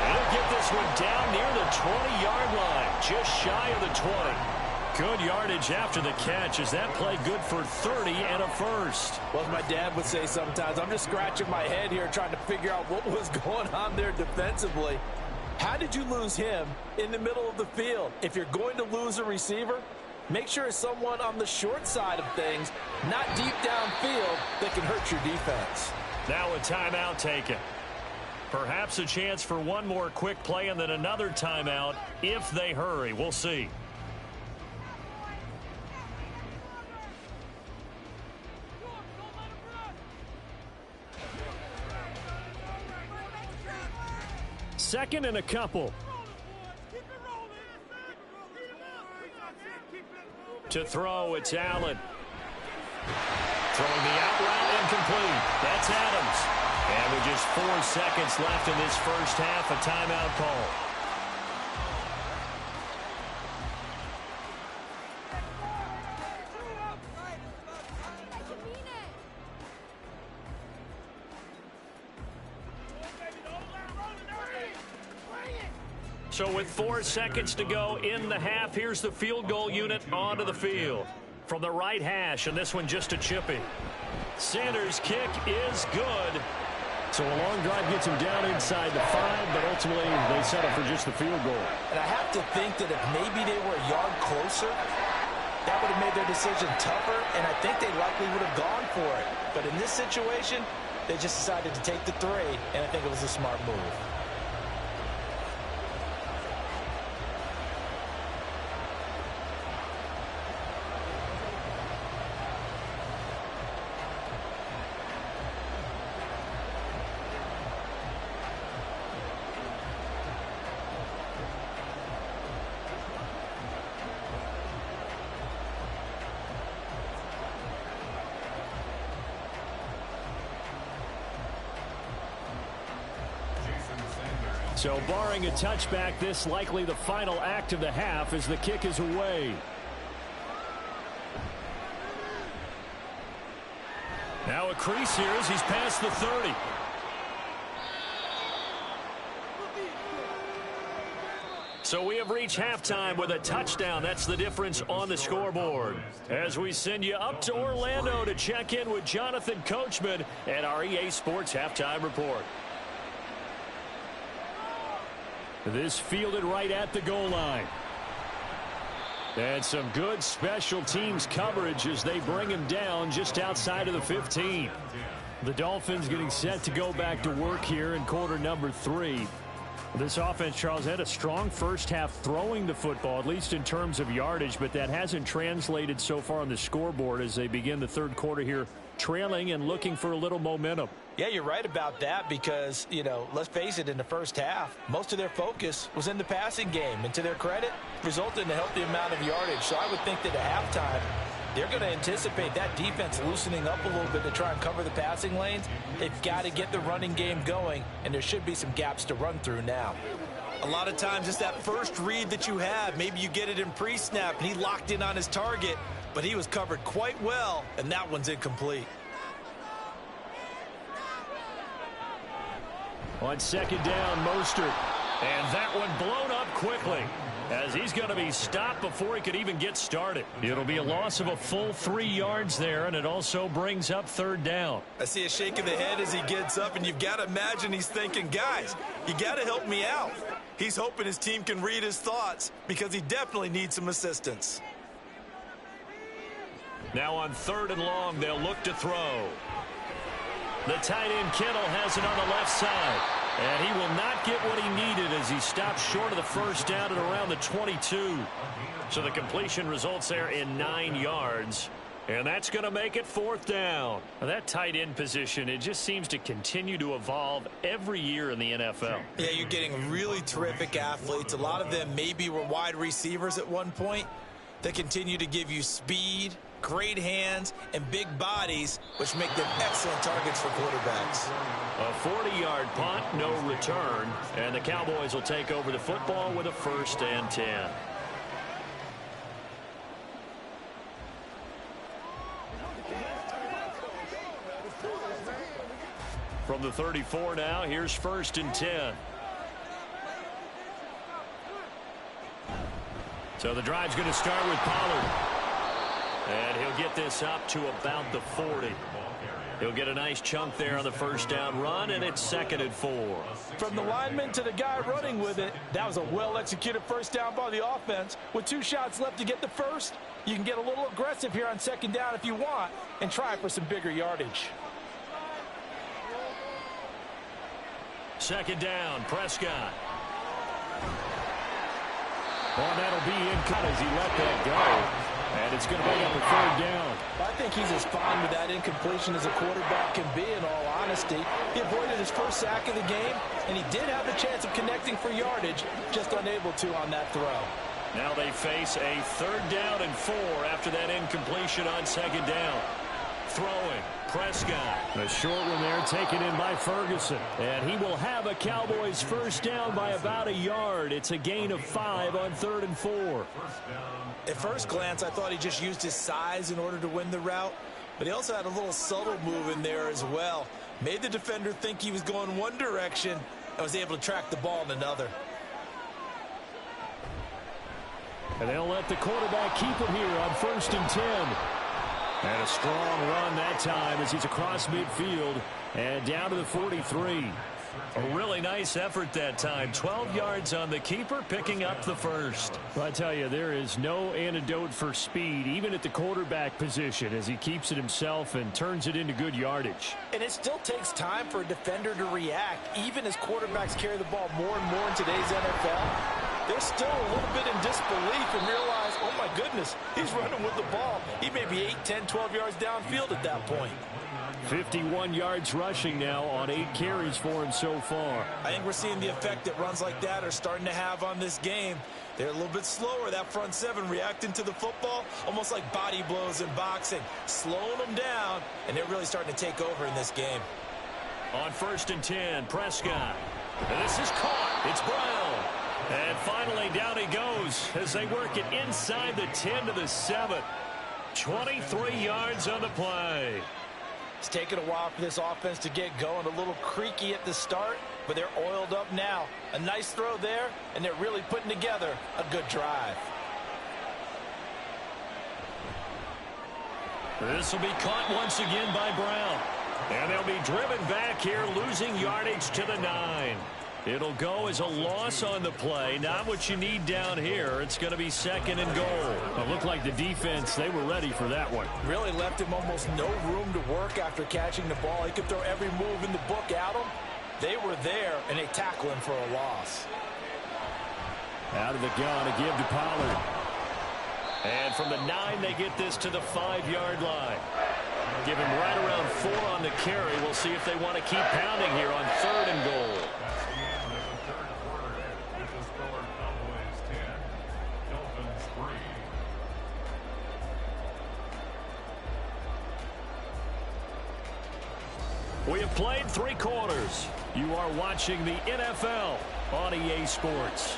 And he'll get this one down near the 20-yard line, just shy of the 20. Good yardage after the catch. Is that play good for 30 and a first? Well, as my dad would say sometimes, I'm just scratching my head here trying to figure out what was going on there defensively. How did you lose him in the middle of the field? If you're going to lose a receiver, make sure it's someone on the short side of things, not deep downfield, that can hurt your defense. Now a timeout taken. Perhaps a chance for one more quick play and then another timeout if they hurry. We'll see. Second and a couple. To throw, it's Allen. Throwing the out route, incomplete. That's Adams. And with just 4 seconds left in this first half, a timeout call. So with 4 seconds to go in the half, here's the field goal unit onto the field. From the right hash, and this one just a chippy. Sanders' kick is good. So a long drive gets him down inside the 5, but ultimately they settle for just the field goal. And I have to think that if maybe they were a yard closer, that would have made their decision tougher, and I think they likely would have gone for it. But in this situation, they just decided to take the 3, and I think it was a smart move. So barring a touchback, this likely the final act of the half as the kick is away. Now a crease here as he's past the 30. So we have reached halftime with a touchdown. That's the difference on the scoreboard. As we send you up to Orlando to check in with Jonathan Coachman and our EA Sports Halftime Report. This fielded right at the goal line. And some good special teams coverage as they bring him down just outside of the 15. The Dolphins getting set to go back to work here in quarter number 3. This offense, Charles, had a strong first half throwing the football, at least in terms of yardage, but that hasn't translated so far on the scoreboard as they begin the third quarter here trailing and looking for a little momentum. Yeah, you're right about that because, you know, let's face it, in the first half, most of their focus was in the passing game. And to their credit, resulted in a healthy amount of yardage. So I would think that at halftime, they're going to anticipate that defense loosening up a little bit to try and cover the passing lanes. They've got to get the running game going, and there should be some gaps to run through now. A lot of times, just that first read that you have, maybe you get it in pre-snap, and he locked in on his target, but he was covered quite well, and that one's incomplete. On second down, Mostert. And that one blown up quickly as he's going to be stopped before he could even get started. It'll be a loss of a full 3 yards there, and it also brings up third down. I see a shake of the head as he gets up, and you've got to imagine he's thinking, guys, you got to help me out. He's hoping his team can read his thoughts because he definitely needs some assistance. Now on third and long, they'll look to throw. The tight end Kittle has it on the left side. And he will not get what he needed as he stops short of the first down at around the 22. So the completion results there in 9 yards. And that's going to make it fourth down. That tight end position, it just seems to continue to evolve every year in the NFL. Yeah, you're getting really terrific athletes. A lot of them maybe were wide receivers at one point. They continue to give you speed, great hands, and big bodies, which make them excellent targets for quarterbacks. A 40-yard punt, no return, and the Cowboys will take over the football with a 1st and 10. From the 34 now, here's 1st and 10. So the drive's going to start with Pollard. And he'll get this up to about the 40. He'll get a nice chunk there on the first down run, and it's 2nd and 4. From the lineman to the guy running with it, that was a well-executed first down by the offense. With 2 shots left to get the first, you can get a little aggressive here on 2nd down if you want and try for some bigger yardage. 2nd down, Prescott. Well, that'll be in as he let that go. And it's going to bring up a 3rd down. I think he's as fine with that incompletion as a quarterback can be, in all honesty. He avoided his first sack of the game, and he did have the chance of connecting for yardage, just unable to on that throw. Now they face a 3rd down and 4 after that incompletion on 2nd down. Throwing, Prescott. A short one there taken in by Ferguson. And he will have a Cowboys first down by about a yard. It's a gain of 5 on 3rd and 4. At first glance, I thought he just used his size in order to win the route, but he also had a little subtle move in there as well. Made the defender think he was going one direction and was able to track the ball in another. And they'll let the quarterback keep it here on 1st and 10. And a strong run that time as he's across midfield and down to the 43. A really nice effort that time. 12 yards on the keeper, picking up the first. Well, I tell you, there is no antidote for speed, even at the quarterback position, as he keeps it himself and turns it into good yardage. And it still takes time for a defender to react, even as quarterbacks carry the ball more and more in today's NFL. They're still a little bit in disbelief and realize, oh my goodness, he's running with the ball. He may be 8, 10, 12 yards downfield at that point. 51 yards rushing now on 8 carries for him so far. I think we're seeing the effect that runs like that are starting to have on this game. They're a little bit slower, that front 7 reacting to the football, almost like body blows in boxing, slowing them down, and they're really starting to take over in this game. On 1st and 10, Prescott. And this is caught. It's Brown. And finally, down he goes as they work it inside the 10 to the 7. 23 yards on the play. It's taken a while for this offense to get going. A little creaky at the start, but they're oiled up now. A nice throw there, and they're really putting together a good drive. This will be caught once again by Brown. And they'll be driven back here, losing yardage to the 9. It'll go as a loss on the play. Not what you need down here. It's going to be 2nd and goal. It looked like the defense, they were ready for that one. Really left him almost no room to work after catching the ball. He could throw every move in the book at him. They were there, and they tackle him for a loss. Out of the gun to give to Pollard. And from the 9, they get this to the 5-yard line. Give him right around 4 on the carry. We'll see if they want to keep pounding here on 3rd and goal. We have played 3 quarters. You are watching the NFL on EA Sports.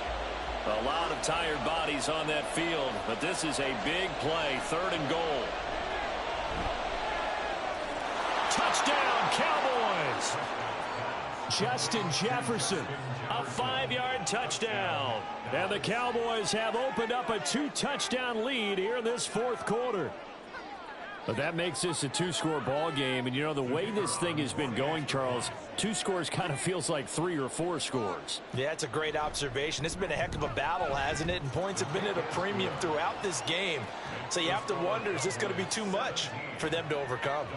A lot of tired bodies on that field, but this is a big play, 3rd and goal. Touchdown, Cowboys! Justin Jefferson, a 5-yard touchdown. And the Cowboys have opened up a 2-touchdown lead here in this 4th quarter. But that makes this a 2-score ball game. And, you know, the way this thing has been going, Charles, 2 scores kind of feels like 3 or 4 scores. Yeah, it's a great observation. It's been a heck of a battle, hasn't it? And points have been at a premium throughout this game. So you have to wonder, is this going to be too much for them to overcome?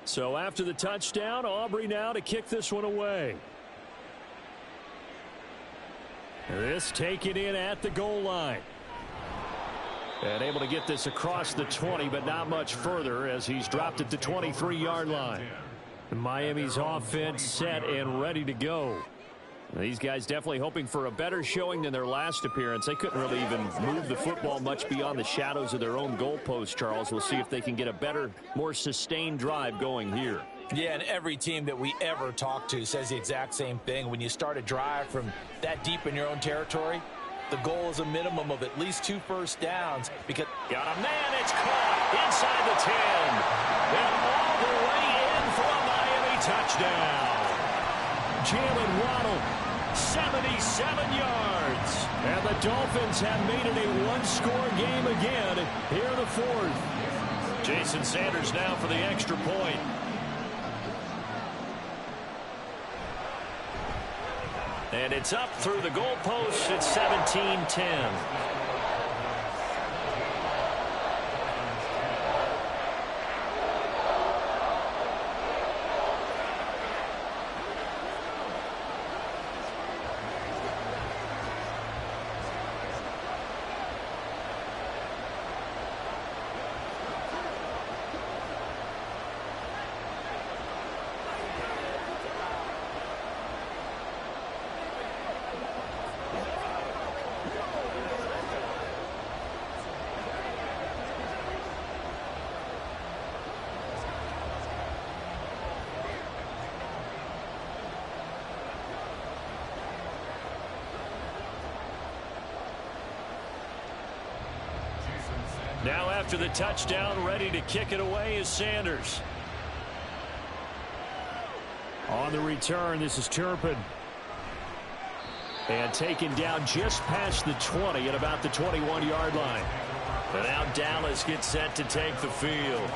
So after the touchdown, Aubrey now to kick this one away. This taken in at the goal line. And able to get this across the 20, but not much further as he's dropped at the 23-yard line. Miami's offense set and ready to go. These guys definitely hoping for a better showing than their last appearance. They couldn't really even move the football much beyond the shadows of their own goalpost, Charles. We'll see if they can get a better, more sustained drive going here. Yeah, and every team that we ever talk to says the exact same thing. When you start a drive from that deep in your own territory, the goal is a minimum of at least 2 first downs. Because got a man, it's caught inside the 10. And all the way in for a Miami touchdown. Jalen Waddle, 77 yards. And the Dolphins have made it a 1-score game again here in the 4th. Jason Sanders now for the extra point. And it's up through the goalpost. It's 17-10. Now after the touchdown, ready to kick it away is Sanders. On the return, this is Turpin. And taken down just past the 20 at about the 21-yard line. And now Dallas gets set to take the field.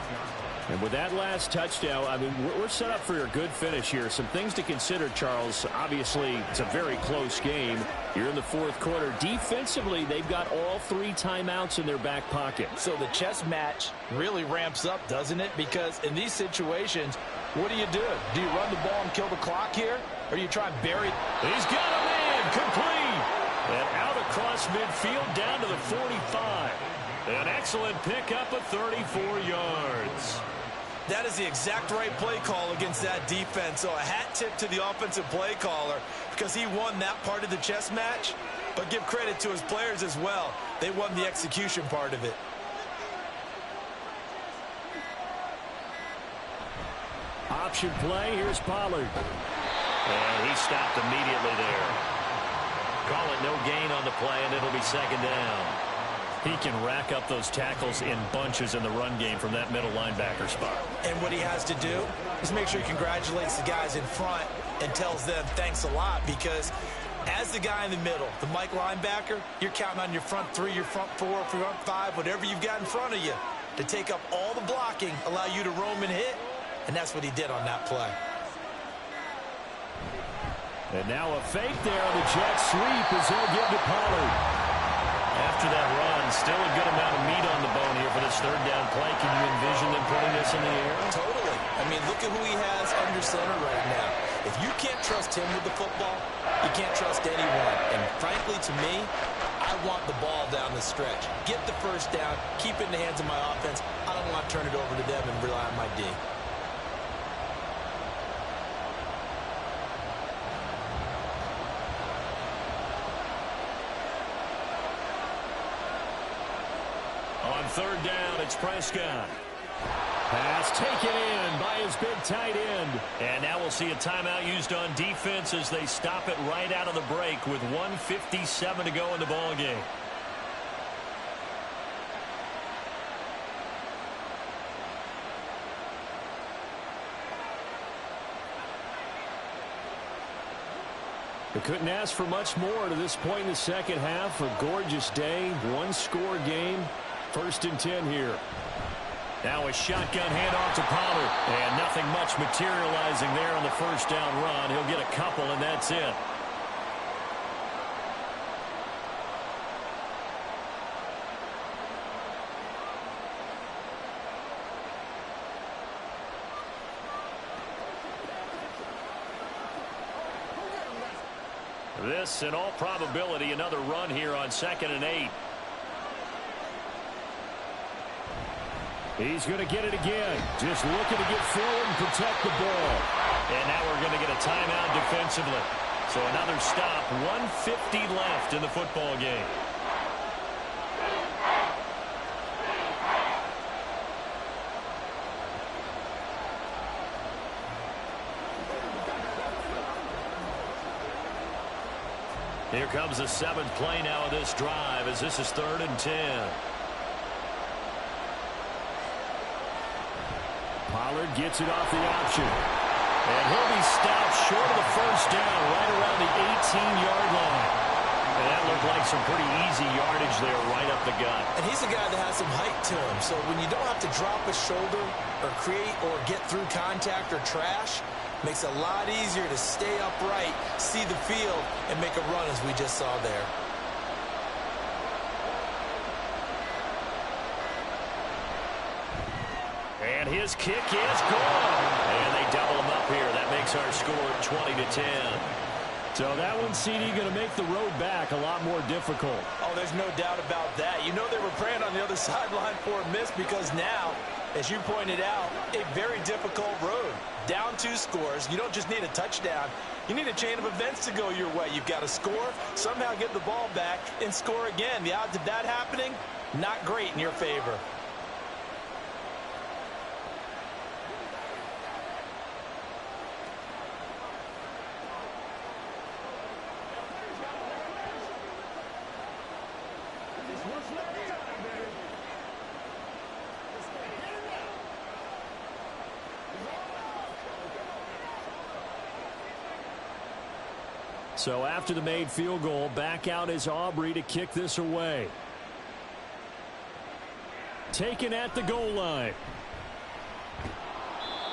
And with that last touchdown, I mean, we're set up for a good finish here. Some things to consider, Charles. Obviously, it's a very close game. You're in the fourth quarter. Defensively, they've got all 3 timeouts in their back pocket. So the chess match really ramps up, doesn't it? Because in these situations, what do? Do you run the ball and kill the clock here? Or do you try and bury? He's got a man, complete. And out across midfield down to the 45. An excellent pickup of 34 yards. That is the exact right play call against that defense. So a hat tip to the offensive play caller because he won that part of the chess match. But give credit to his players as well. They won the execution part of it. Option play. Here's Pollard. And he stopped immediately there. Call it no gain on the play, and it'll be second down. He can rack up those tackles in bunches in the run game from that middle linebacker spot. And what he has to do is make sure he congratulates the guys in front and tells them thanks a lot, because as the guy in the middle, the Mike linebacker, you're counting on your front 3, your front 4, front 5, whatever you've got in front of you to take up all the blocking, allow you to roam and hit, and that's what he did on that play. And now a fake there on the jet sweep as he'll give to Pollard. After that run, still a good amount of meat on the bone here for this third down play. Can you envision them putting this in the air? Totally. I mean, look at who he has under center right now. If you can't trust him with the football, you can't trust anyone. And frankly, to me, I want the ball down the stretch. Get the first down, keep it in the hands of my offense. I don't want to turn it over to them and rely on my D. On third down, it's Prescott. Pass taken in by his big tight end. And now we'll see a timeout used on defense as they stop it right out of the break with 1:57 to go in the ball game. They couldn't ask for much more to this point in the second half. A gorgeous day, one-score game. 1st and 10 here. Now a shotgun handoff to Pollard. And nothing much materializing there on the first down run. He'll get a couple, and that's it. This, in all probability, another run here on 2nd and 8. He's going to get it again. Just looking to get forward and protect the ball. And now we're going to get a timeout defensively. So another stop. 1:50 left in the football game. Here comes the 7th play now of this drive as this is 3rd and 10. Pollard gets it off the option. And he'll be stopped short of the first down right around the 18-yard line. And that looked like some pretty easy yardage there right up the gut. And he's a guy that has some height to him. So when you don't have to drop a shoulder or create or get through contact or trash, makes it a lot easier to stay upright, see the field, and make a run as we just saw there. And his kick is good. And they double him up here. That makes our score 20-10. So that one, CD, going to make the road back a lot more difficult. Oh, there's no doubt about that. You know they were praying on the other sideline for a miss because now, as you pointed out, a very difficult road. Down 2 scores. You don't just need a touchdown. You need a chain of events to go your way. You've got to score, somehow get the ball back, and score again. The odds of that happening, not great in your favor. So after the made field goal, back out is Aubrey to kick this away. Taken at the goal line.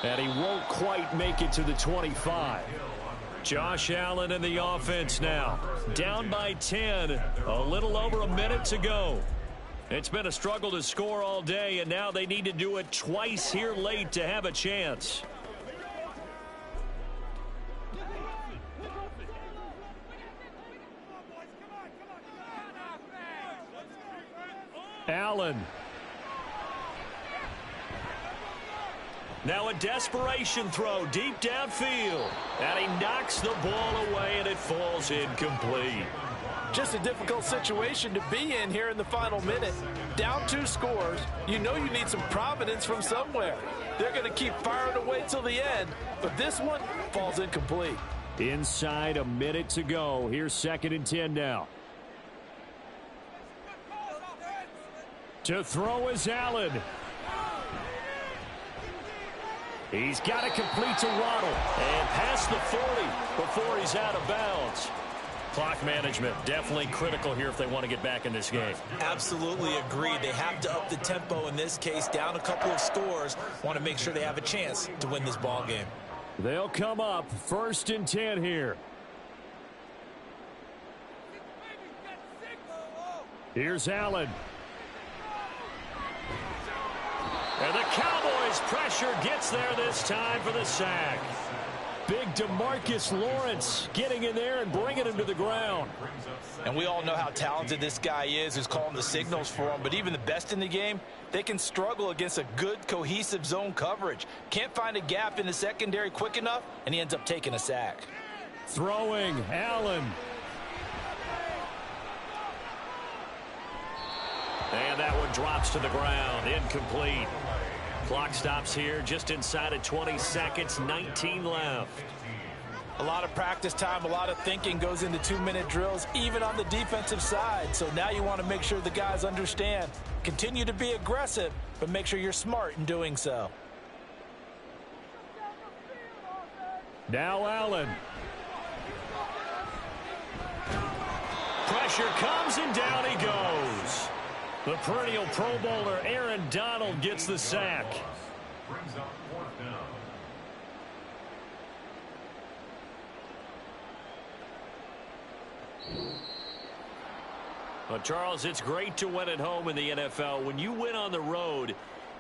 And he won't quite make it to the 25. Josh Allen in the offense now. Down by 10. A little over a minute to go. It's been a struggle to score all day, and now they need to do it twice here late to have a chance. Allen. Now a desperation throw deep downfield. And he knocks the ball away, and it falls incomplete. Just a difficult situation to be in here in the final minute. Down 2 scores. You know you need some providence from somewhere. They're going to keep firing away till the end, but this one falls incomplete. Inside a minute to go. Here's 2nd and 10 now. To throw is Allen. He's got to complete to Waddle. And past the 40 before he's out of bounds. Clock management definitely critical here if they want to get back in this game. Absolutely agreed. They have to up the tempo in this case. Down a couple of scores. Want to make sure they have a chance to win this ball game. They'll come up 1st and 10 here. Here's Allen. And the Cowboys pressure gets there this time for the sack. Big DeMarcus Lawrence getting in there and bringing him to the ground. And we all know how talented this guy is who's calling the signals for him. But even the best in the game, they can struggle against a good, cohesive zone coverage. Can't find a gap in the secondary quick enough, and he ends up taking a sack. Throwing, Allen. And that one drops to the ground. Incomplete. Clock stops here just inside of 20 seconds. 19 left. A lot of practice time, a lot of thinking goes into 2-minute drills, even on the defensive side. So now you want to make sure the guys understand. Continue to be aggressive, but make sure you're smart in doing so. Now Allen. Pressure comes and down he goes. The perennial Pro Bowler Aaron Donald gets the sack. Brings up 4th down. Well, Charles, it's great to win at home in the NFL. When you win on the road,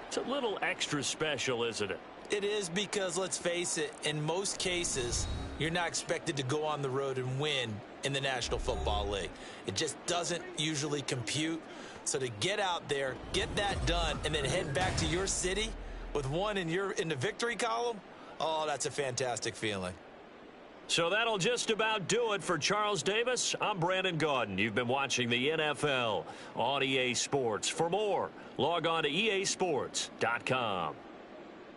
it's a little extra special, isn't it? It is because, let's face it, in most cases, you're not expected to go on the road and win in the National Football League. It just doesn't usually compute. So to get out there, get that done, and then head back to your city with one in the victory column, oh, that's a fantastic feeling. So that'll just about do it for Charles Davis. I'm Brandon Gaudin. You've been watching the NFL on EA Sports. For more, log on to easports.com.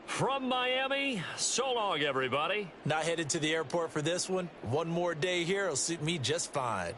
From Miami, so long, everybody. Not headed to the airport for this one. One more day here will suit me just fine.